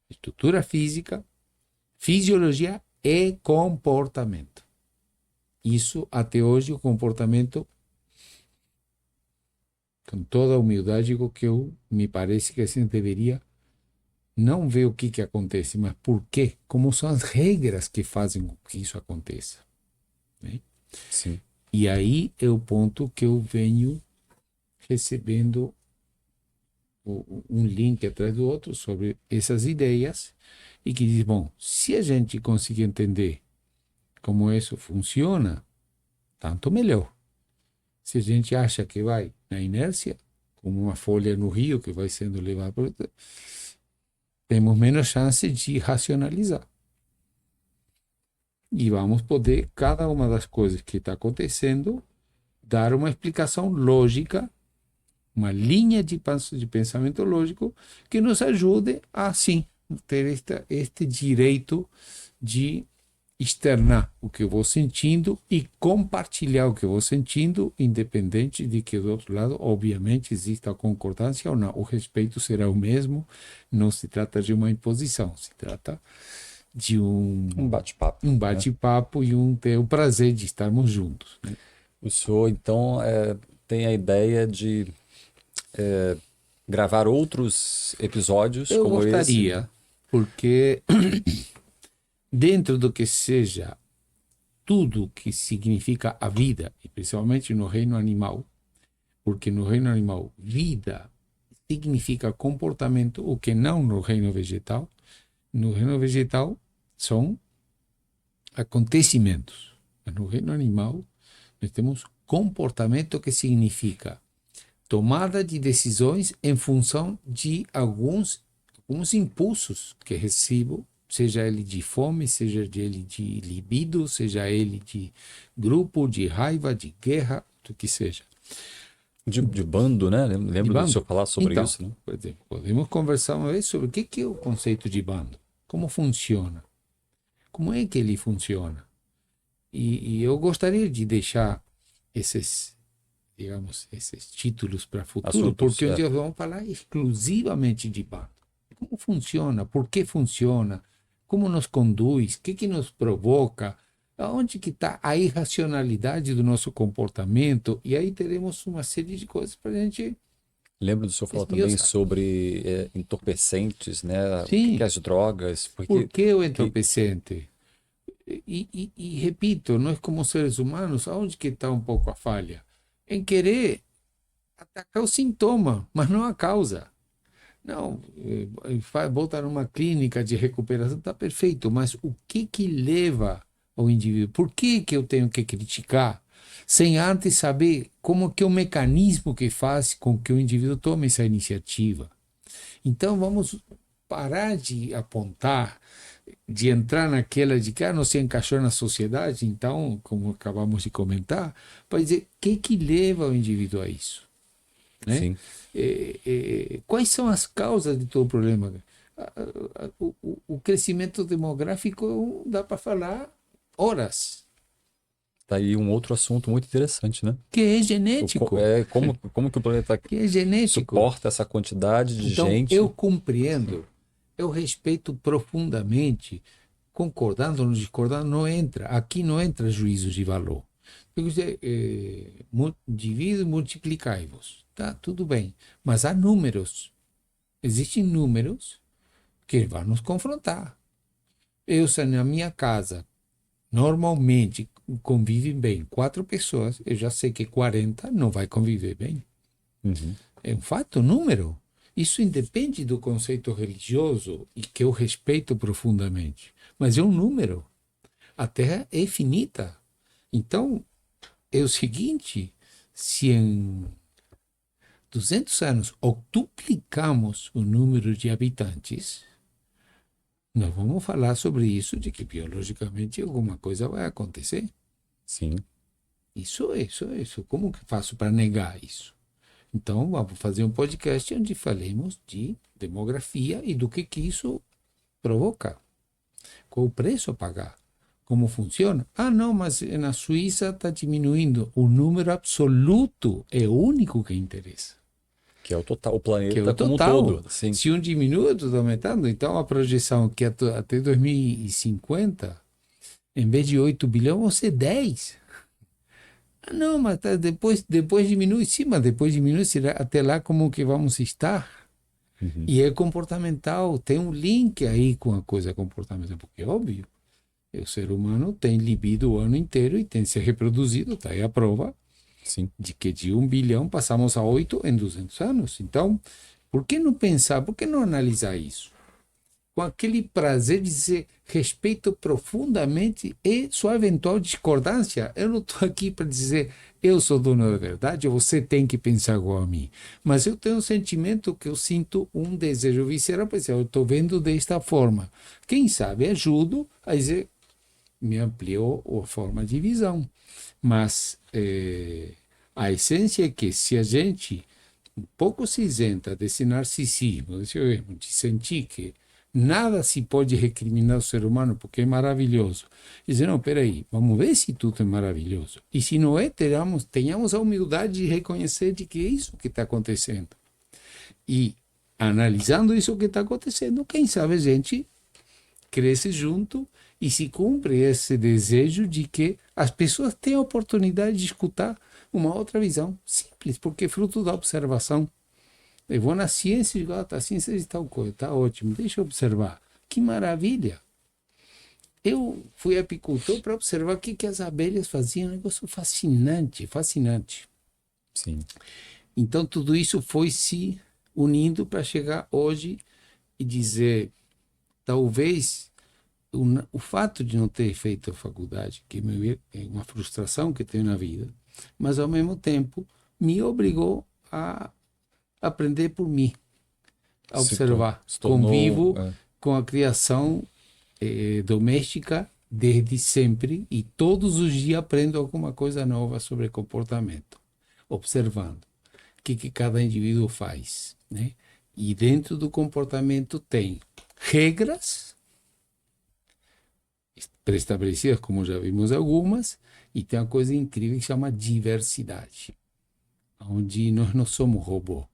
estrutura física, fisiologia e comportamento. Isso, até hoje, o comportamento, com toda a humildade, que eu me parece que a gente deveria não ver o que acontece, mas por quê, como são as regras que fazem com que isso aconteça. Né? Sim. E aí é o ponto que eu venho recebendo um link atrás do outro sobre essas ideias e que diz, bom, se a gente conseguir entender como isso funciona, tanto melhor. Se a gente acha que vai na inércia, como uma folha no rio que vai sendo levada por... temos menos chance de racionalizar. E vamos poder, cada uma das coisas que está acontecendo, dar uma explicação lógica, uma linha de pensamento lógico que nos ajude a, sim, ter este direito de externar o que eu vou sentindo e compartilhar o que eu vou sentindo, independente de que do outro lado, obviamente, exista a concordância ou não. O respeito será o mesmo, não se trata de uma imposição, se trata de Um bate-papo. bate-papo e ter o prazer de estarmos juntos. Né? O senhor, então, tem a ideia de gravar outros episódios Eu como esse? gostaria, porque dentro do que seja tudo que significa a vida, e principalmente no reino animal, porque no reino animal, vida significa comportamento, o que não no reino vegetal. No reino vegetal são acontecimentos. No reino animal, nós temos comportamento que significa tomada de decisões em função de alguns impulsos que recebo, seja ele de fome, seja ele de libido, seja ele de grupo, de raiva, de guerra, do que seja. De bando, né? De Lembro do senhor bando? falar sobre Então, isso, né? por exemplo, podemos conversar uma vez sobre o que é o conceito de bando, como funciona, como é que ele funciona. E eu gostaria de deixar esses, digamos, esses títulos para o futuro, Assuntos, porque um dia vamos falar exclusivamente de bando. Como funciona? Por que funciona? Como nos conduz? O que nos provoca? Onde que está a irracionalidade do nosso comportamento? E aí teremos uma série de coisas para a gente lembro do senhor falar também esmiuçar. sobre entorpecentes, né? O que Sim, as drogas, por porque que o que- entorpecente? E repito, nós como seres humanos, aonde que está um pouco a falha? Em querer atacar o sintoma, mas não a causa. Não, botar numa clínica de recuperação está perfeito, mas o que leva ao indivíduo? Por que eu tenho que criticar sem antes saber como que é o mecanismo que faz com que o indivíduo tome essa iniciativa? Então vamos parar de apontar, de entrar naquela de que não se encaixou na sociedade, então, como acabamos de comentar, para dizer o que leva o indivíduo a isso, né? sim, Quais são as causas de todo o problema? O crescimento demográfico dá para falar horas, tá aí um outro assunto muito interessante, né? que é genético, Como que o planeta que é genético. suporta essa quantidade de Então, eu gente? compreendo, eu respeito profundamente, concordando ou não discordando, não entra, aqui não entra juízo de valor. Eu dizer, divide e multiplicai-vos, tá? Tudo bem, mas há números, existem números que vão nos confrontar. Eu, se na minha casa, normalmente convivem bem 4 pessoas, eu já sei que 40 não vai conviver bem. Uhum. É um fato, número. Isso independe do conceito religioso e que eu respeito profundamente. Mas é um número. A Terra é finita. Então, é o seguinte: se em 200 anos octuplicamos o número de habitantes, nós vamos falar sobre isso, de que biologicamente alguma coisa vai acontecer. Sim, Isso. Como que faço para negar isso? Então, vamos fazer um podcast onde falemos de demografia e do que isso provoca. Qual o preço a pagar? Como funciona? Ah, não, mas na Suíça está diminuindo. O número absoluto é o único que interessa, que é o total, o que é planeta o como um total. todo, sim. Se um diminui, outro está aumentando. Então, a projeção é que até 2050, em vez de 8 bilhões, vão ser 10. Ah, não, mas depois diminui. Sim, mas depois diminui. Será até lá como que vamos estar? Uhum. E é comportamental. Tem um link aí com a coisa comportamental. Porque, óbvio, o ser humano tem libido o ano inteiro e tem se reproduzido. Está aí a prova Sim, de que de 1 bilhão passamos a 8 em 200 anos. Então, por que não pensar, por que não analisar isso? Com aquele prazer de dizer respeito profundamente e sua eventual discordância. Eu não estou aqui para dizer eu sou dono da verdade, você tem que pensar igual a mim. Mas eu tenho um sentimento que eu sinto um desejo visceral, para dizer, eu estou vendo desta forma. Quem sabe ajudo a dizer, me ampliou a forma de visão. Mas a essência é que se a gente um pouco se isenta desse narcisismo, desse erro, de sentir que nada se pode recriminar ao ser humano porque é maravilhoso. E dizer, não, peraí, vamos ver se tudo é maravilhoso. E se não é, tenhamos a humildade de reconhecer de que é isso que está acontecendo. E analisando isso que está acontecendo, quem sabe a gente cresce junto E se cumpre esse desejo de que as pessoas tenham a oportunidade de escutar uma outra visão. Simples, porque é fruto da observação. Eu vou na ciência e digo, a ciência diz tal coisa, está ótimo, deixa eu observar. Que maravilha! Eu fui apicultor para observar o que as abelhas faziam, um negócio fascinante, fascinante. Sim. Então tudo isso foi se unindo para chegar hoje e dizer, talvez o fato de não ter feito a faculdade, que é uma frustração que tenho na vida, mas ao mesmo tempo me obrigou a aprender por mim, a observar. Se tornou. Convivo com a criação doméstica desde sempre e todos os dias aprendo alguma coisa nova sobre comportamento, observando o que cada indivíduo faz, né? E dentro do comportamento tem regras pré-estabelecidas, como já vimos algumas, e tem uma coisa incrível que chama diversidade, onde nós não somos robô.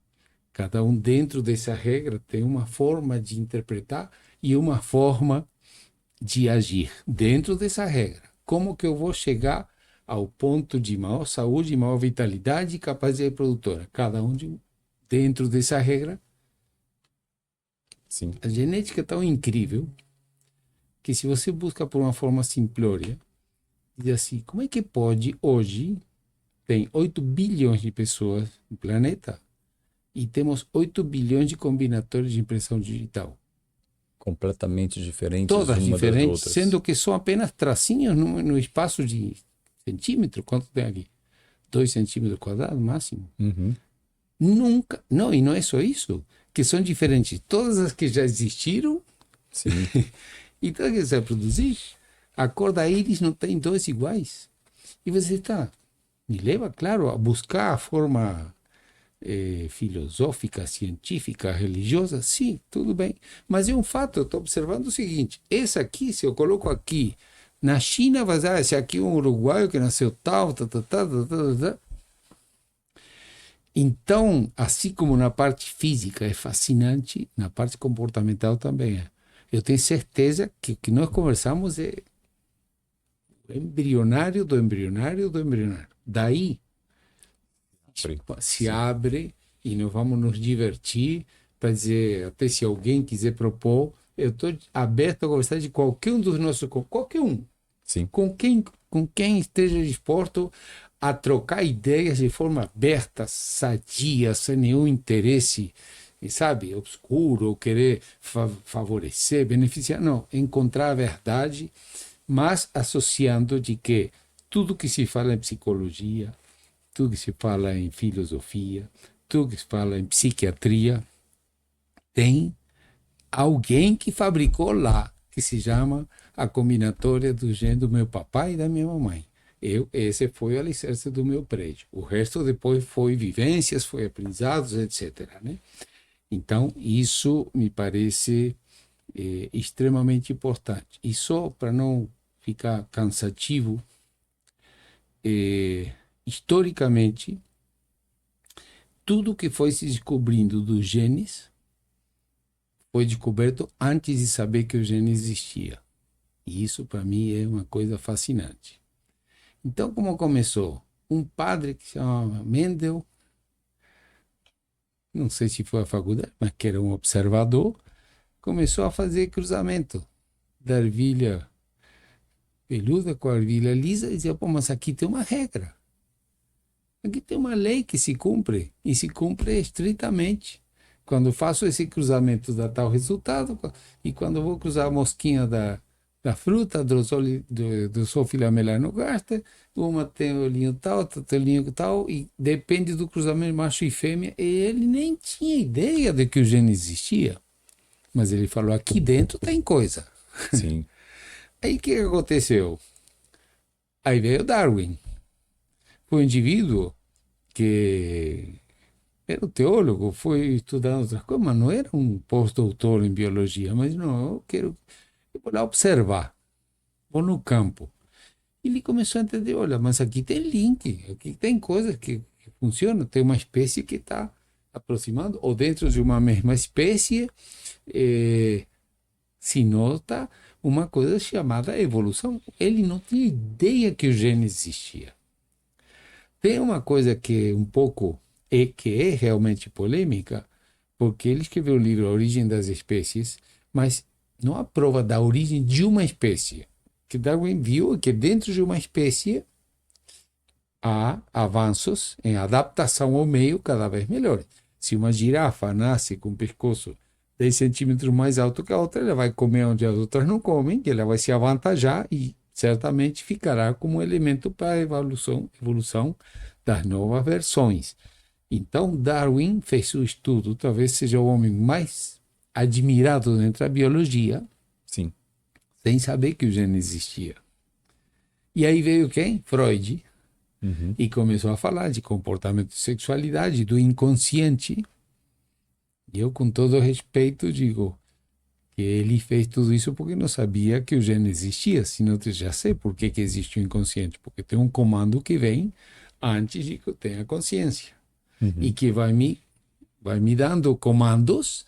Cada um dentro dessa regra tem uma forma de interpretar e uma forma de agir dentro dessa regra. Como que eu vou chegar ao ponto de maior saúde, maior vitalidade e capacidade produtora? Cada um dentro dessa regra. Sim. A genética é tão incrível que se você busca por uma forma simplória, diz assim, como é que pode hoje, tem 8 bilhões de pessoas no planeta e temos 8 bilhões de combinatórios de impressão digital? Completamente diferentes Todas uma das diferentes, outras. sendo que são apenas tracinhos no espaço de centímetro. Quanto tem aqui? 2 centímetros quadrados, máximo. Uhum. Nunca, não, e não é só isso, que são diferentes. Todas as que já existiram, Sim. e todas que você vai produzir, a cor da íris não tem dois iguais. E você está, me leva, claro, a buscar a forma filosófica, científica, religiosa, sim, tudo bem. Mas é um fato, eu estou observando o seguinte, esse aqui, se eu coloco aqui, na China, vai dizer, esse aqui é um uruguaio que nasceu tal, tal, tal, tal, tal, tal, tal. Então, assim como na parte física é fascinante, na parte comportamental também é. Eu tenho certeza que o que nós conversamos é embrionário do embrionário do embrionário. Daí se abre e nós vamos nos divertir para dizer, até se alguém quiser propor, eu estou aberto a conversar de qualquer um dos nossos, qualquer um. Sim. Com quem esteja disposto a trocar ideias de forma aberta, sadia, sem nenhum interesse, sabe, obscuro, ou querer favorecer, beneficiar. Não, encontrar a verdade, mas associando de que tudo que se fala em psicologia, tudo que se fala em filosofia, tudo que se fala em psiquiatria, tem alguém que fabricou lá, que se chama a combinatória do gene do meu papai e da minha mamãe. Esse foi o alicerce do meu prédio. O resto depois foi vivências, foi aprendizados, etc. Né? Então, isso me parece extremamente importante. E só para não ficar cansativo, historicamente, tudo que foi se descobrindo dos genes foi descoberto antes de saber que o gene existia. E isso, para mim, é uma coisa fascinante. Então, como começou? Um padre que se chama Mendel, não sei se foi à faculdade, mas que era um observador, começou a fazer cruzamento da ervilha peluda com a ervilha lisa e dizia, pô, mas aqui tem uma regra. Aqui tem uma lei que se cumpre, e se cumpre estritamente. Quando faço esse cruzamento dá tal resultado, e quando vou cruzar a mosquinha da fruta, Drosophila melanogaster, uma tem olhinho tal, outra tem olhinho tal, e depende do cruzamento macho e fêmea, e ele nem tinha ideia de que o gene existia. Mas ele falou, aqui dentro tem coisa. Sim. Aí o que aconteceu? Aí veio Darwin. Foi um indivíduo que era um teólogo, foi estudando outras coisas, mas não era um pós-doutor em biologia. Mas não, eu vou lá observar, vou no campo. Ele começou a entender, olha, mas aqui tem link, aqui tem coisas que funcionam, tem uma espécie que está aproximando, ou dentro de uma mesma espécie, se nota uma coisa chamada evolução. Ele não tinha ideia que o gene existia. Tem uma coisa que é um pouco, que é realmente polêmica, porque ele escreveu o livro A Origem das Espécies, mas não há prova da origem de uma espécie. O que Darwin viu é que dentro de uma espécie há avanços em adaptação ao meio cada vez melhores. Se uma girafa nasce com o pescoço 10 centímetros mais alto que a outra, ela vai comer onde as outras não comem, e ela vai se avantajar e certamente ficará como elemento para a evolução das novas versões. Então, Darwin fez o estudo, talvez seja o homem mais admirado dentro da biologia, Sim. sem saber que o gene existia. E aí veio quem? Freud, Uhum. e começou a falar de comportamento de sexualidade, do inconsciente. E eu, com todo respeito, digo que ele fez tudo isso porque não sabia que o gene existia. Senão eu já sei por que existe o inconsciente. Porque tem um comando que vem antes de que eu tenha consciência. E Uhum. que vai me dando comandos,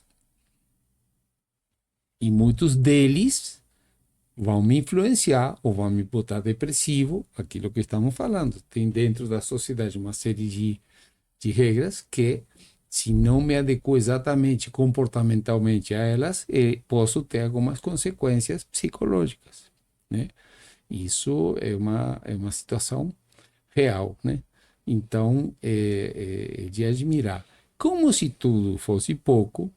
e muitos deles vão me influenciar ou vão me botar depressivo, aquilo que estamos falando. Tem dentro da sociedade uma série de regras que, se não me adequo exatamente comportamentalmente a elas, posso ter algumas consequências psicológicas, né? Isso é uma situação real, né? Então, é de admirar. Como se tudo fosse pouco,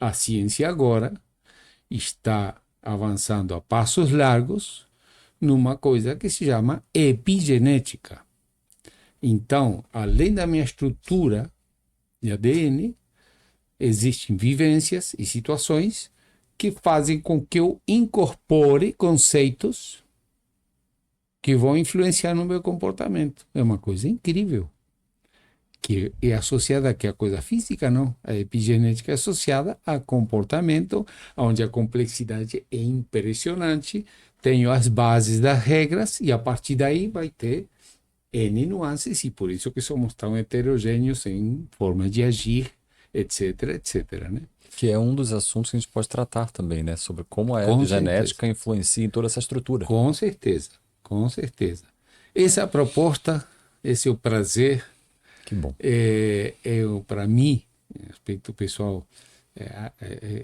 a ciência agora está avançando a passos largos numa coisa que se chama epigenética. Então, além da minha estrutura de ADN, existem vivências e situações que fazem com que eu incorpore conceitos que vão influenciar no meu comportamento. É uma coisa incrível, que é associada aqui à coisa física, não. A epigenética é associada a comportamento, onde a complexidade é impressionante. Tenho as bases das regras e a partir daí vai ter N nuances, e por isso que somos tão heterogêneos em forma de agir, etc, etc, né? Que é um dos assuntos que a gente pode tratar também, né? Sobre como a Com certeza, epigenética influencia em toda essa estrutura. com certeza, com certeza. Essa é a proposta, esse é o prazer, Que bom. para mim, aspecto pessoal,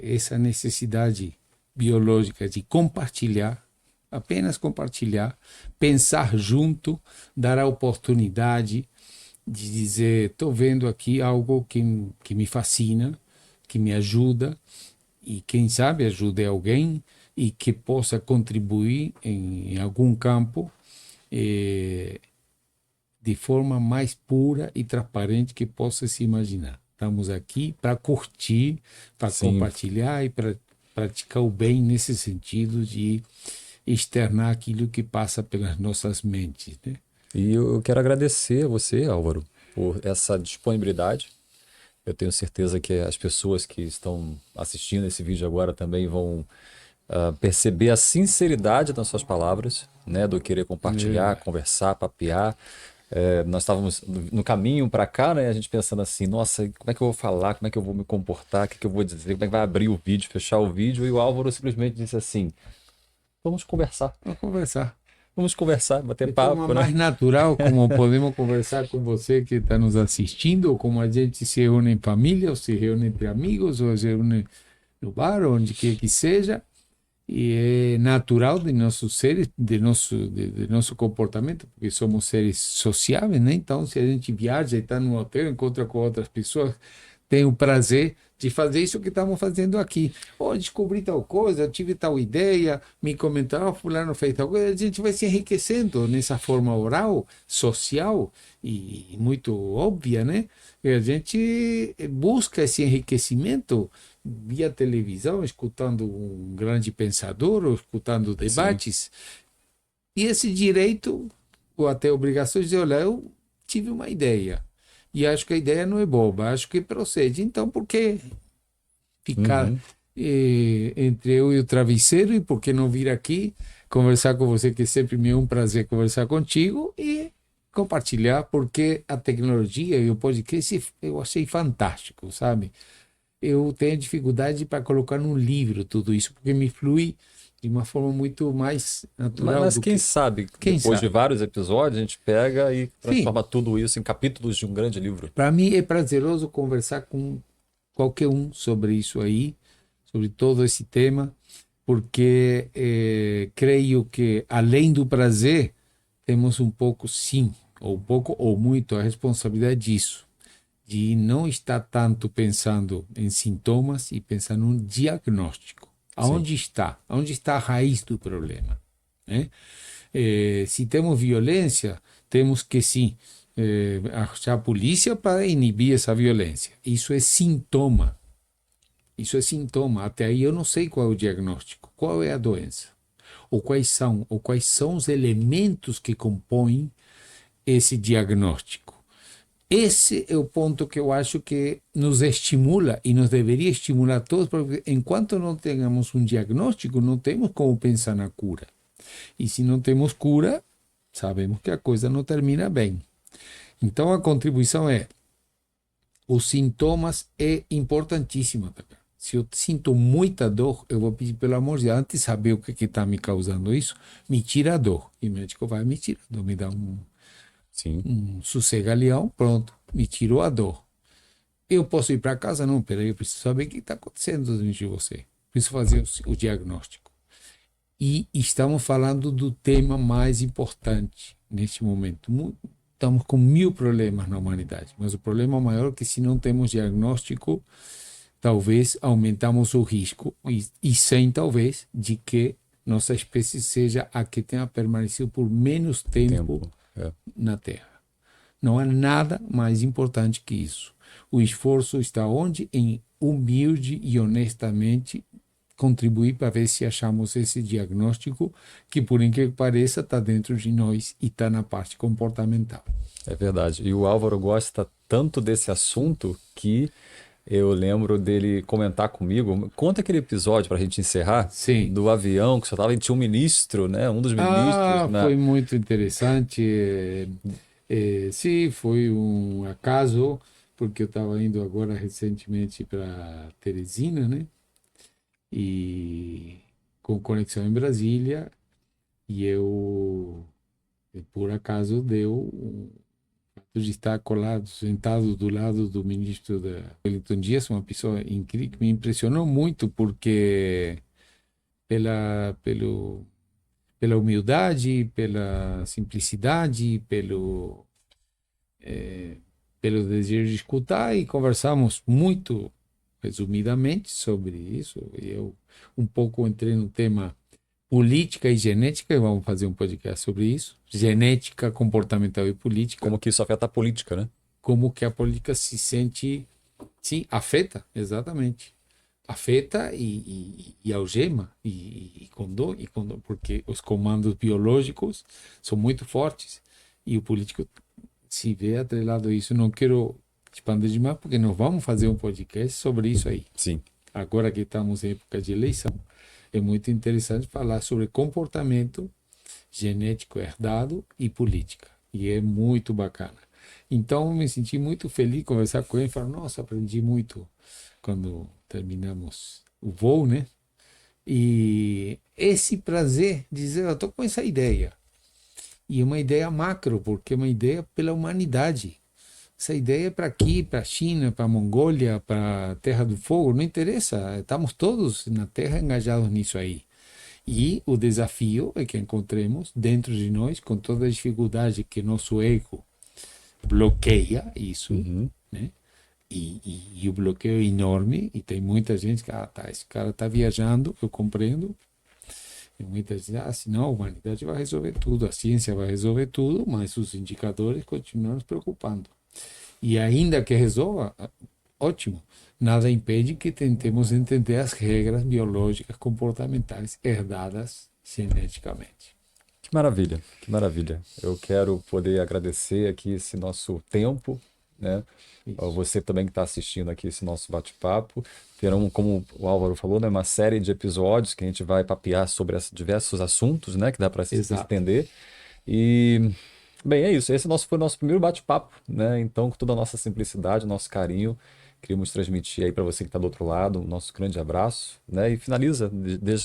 essa necessidade biológica de compartilhar, apenas compartilhar, pensar junto, dar a oportunidade de dizer: estou vendo aqui algo que me fascina, que me ajuda, e quem sabe ajude alguém e que possa contribuir em algum campo, eh, de forma mais pura e transparente que possa se imaginar. Estamos aqui para curtir, para Sim. compartilhar e para praticar o bem nesse sentido de externar aquilo que passa pelas nossas mentes, né? E eu quero agradecer a você, Álvaro, por essa disponibilidade. Eu tenho certeza que as pessoas que estão assistindo esse vídeo agora também vão perceber a sinceridade das suas palavras, né? Do querer compartilhar, É, conversar, papear. Nós estávamos no caminho para cá, né? A gente pensando assim, nossa, como é que eu vou falar? Como é que eu vou me comportar? O que que eu vou dizer? Como é que vai abrir o vídeo, fechar o vídeo? E o Álvaro simplesmente disse assim, vamos conversar. vamos conversar. Vamos conversar, bater De forma papo, né? mais natural, como podemos conversar com você que está nos assistindo, ou como a gente se reúne em família, ou se reúne entre amigos, ou se reúne no bar, onde quer que seja. E é natural de nossos seres, de nosso comportamento, porque somos seres sociáveis, né? Então, se a gente viaja e está no hotel, encontra com outras pessoas, tem o prazer de fazer isso que estamos fazendo aqui. Ou descobri tal coisa, eu tive tal ideia, me comentaram, fulano fez tal coisa, a gente vai se enriquecendo nessa forma oral, social e muito óbvia, né? E a gente busca esse enriquecimento via televisão, escutando um grande pensador ou escutando Sim. debates. E esse direito, ou até obrigação de dizer: olha, eu tive uma ideia e acho que a ideia não é boba, acho que procede. Então, por que ficar Uhum. entre eu e o travesseiro, e por que não vir aqui conversar com você, que sempre me é um prazer conversar contigo, e compartilhar, porque a tecnologia e o podcast eu achei fantástico, sabe? Eu tenho dificuldade para colocar num livro tudo isso, porque me flui de uma forma muito mais natural Mas do quem que... sabe, Quem depois de sabe? vários episódios, a gente pega e Sim, transforma tudo isso em capítulos de um grande livro. para mim é prazeroso conversar com qualquer um sobre isso aí, sobre todo esse tema, porque creio que além do prazer, temos um pouco, sim, ou pouco ou muito, a responsabilidade disso, de não estar tanto pensando em sintomas e pensar num diagnóstico. Sim, Aonde está? Aonde está a raiz do problema? Né? Se temos violência, temos que sim achar a polícia para inibir essa violência. Isso é sintoma. Isso é sintoma. Até aí eu não sei qual é o diagnóstico, qual é a doença, ou quais são os elementos que compõem esse diagnóstico. Esse é o ponto que eu acho que nos estimula e nos deveria estimular a todos, porque enquanto não tenhamos um diagnóstico, não temos como pensar na cura. E se não temos cura, sabemos que a coisa não termina bem. Então a contribuição é: os sintomas é importantíssima. Se eu sinto muita dor, eu vou pedir, pelo amor de Deus, antes de saber o que está me causando isso, me tira a dor. E o médico vai me tirar a dor, me dá sim. um sossega-leão, pronto, me tirou a dor. Eu posso ir para casa? Não, peraí, eu preciso saber o que está acontecendo dentro de você. Preciso fazer o diagnóstico. E estamos falando do tema mais importante neste momento. Estamos com 1000 problemas na humanidade, mas o problema maior é que se não temos diagnóstico, talvez aumentamos o risco, e sem talvez, de que nossa espécie seja a que tenha permanecido por menos tempo Tempo. É. na Terra. Não há nada mais importante que isso. O esforço está onde? Em humilde e honestamente contribuir para ver se achamos esse diagnóstico que, por incrível que pareça, está dentro de nós e está na parte comportamental. É verdade. E o Álvaro gosta tanto desse assunto que eu lembro dele comentar comigo. Conta aquele episódio para a gente encerrar Sim. do avião que você estava e tinha um ministro, né? Um dos ministros Ah, na. foi muito interessante. Sim, foi um acaso, porque eu estava indo agora recentemente para Teresina, né? E com conexão em Brasília, e eu, por acaso, deu de estar colado, sentado do lado do ministro da Wellington Dias, uma pessoa incrível, que me impressionou muito, porque pela, pelo, pela humildade, pela simplicidade, pelo desejo de escutar, e conversamos muito resumidamente sobre isso. Eu um pouco entrei no tema política e genética, e vamos fazer um podcast sobre isso. Genética comportamental e política. Como que isso afeta a política, né? Como que a política se sente, sim, afeta, exatamente. Afeta e algema conduz, porque os comandos biológicos são muito fortes e o político se vê atrelado a isso. Não quero expandir demais, porque nós vamos fazer um podcast sobre isso aí. Sim. Agora que estamos em época de eleição, é muito interessante falar sobre comportamento genético herdado e política. E é muito bacana. Então, me senti muito feliz de conversar com ele. Falar, nossa, aprendi muito quando terminamos o voo, né? E esse prazer de dizer, eu estou com essa ideia. E é uma ideia macro, porque é uma ideia pela humanidade. Essa ideia é para aqui, para a China, para a Mongólia, para a Terra do Fogo, não interessa. Estamos todos na Terra engajados nisso aí. E o desafio é que encontremos dentro de nós, com toda a dificuldade que nosso ego bloqueia isso, Uhum. né? E o bloqueio é enorme, e tem muita gente que, tá, esse cara está viajando, eu compreendo. E muita gente, senão a humanidade vai resolver tudo, a ciência vai resolver tudo, mas os indicadores continuam nos preocupando. E ainda que resolva, ótimo. Nada impede que tentemos entender as regras biológicas comportamentais herdadas geneticamente. Que maravilha, que maravilha. Eu quero poder agradecer aqui esse nosso tempo, né? Isso. Você também que está assistindo aqui esse nosso bate-papo. Terão, como o Álvaro falou, né, uma série de episódios que a gente vai papear sobre diversos assuntos, né, que dá para se Exato. estender. E, bem, é isso. Esse foi o nosso primeiro bate-papo, né? Então, com toda a nossa simplicidade, nosso carinho, Queríamos transmitir aí para você que está do outro lado o nosso grande abraço, né? E finaliza,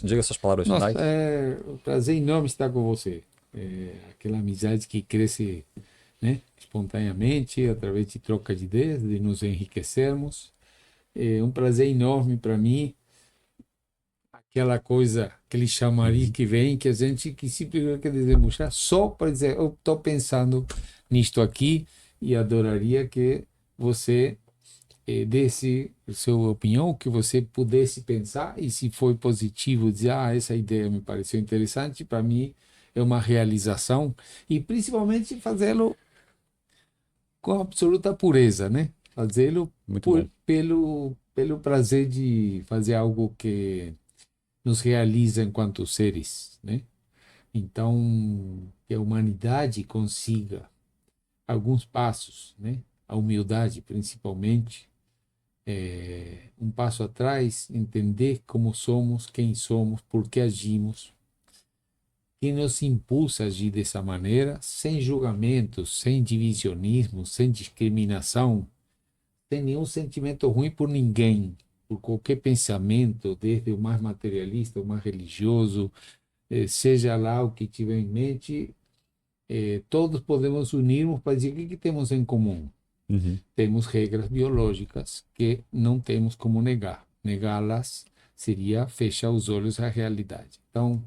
diga essas palavras Nossa, finais. é um prazer enorme estar com você. É aquela amizade que cresce, né, espontaneamente, através de troca de ideias, de nos enriquecermos. É um prazer enorme para mim, aquela coisa, aquele chamariz Uhum. que vem, que a gente que simplesmente quer desembuchar só para dizer, eu estou pensando nisto aqui e adoraria que você desse sua opinião, o que você pudesse pensar, e se foi positivo, dizer, essa ideia me pareceu interessante, para mim é uma realização, e principalmente fazê-lo com absoluta pureza, né? Fazê-lo Muito bom. pelo prazer de fazer algo que nos realiza enquanto seres, né? Então, que a humanidade consiga alguns passos, né? A humildade, principalmente, um passo atrás, entender como somos, quem somos, por que agimos, que nos impulsa a agir dessa maneira, sem julgamentos, sem divisionismo, sem discriminação, sem nenhum sentimento ruim por ninguém, por qualquer pensamento, desde o mais materialista, o mais religioso, seja lá o que tiver em mente, todos podemos unirmos para dizer o que temos em comum. Uhum. Temos regras biológicas que não temos como negar. Negá-las seria fechar os olhos à realidade. Então,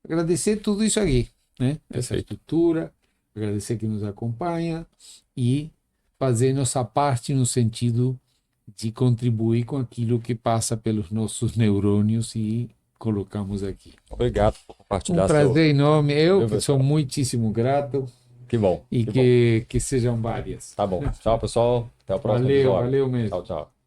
agradecer tudo isso aqui, né? Essa Perfeito. estrutura, agradecer que nos acompanha e fazer nossa parte no sentido de contribuir com aquilo que passa pelos nossos neurônios e colocamos aqui. Obrigado por Um compartilhar seu. prazer enorme. Eu Viu, que sou pessoal? muitíssimo grato Que bom, e que bom. que sejam várias. Tá bom. Tchau, pessoal. Até o próximo Valeu, episódio. valeu mesmo. Tchau, tchau.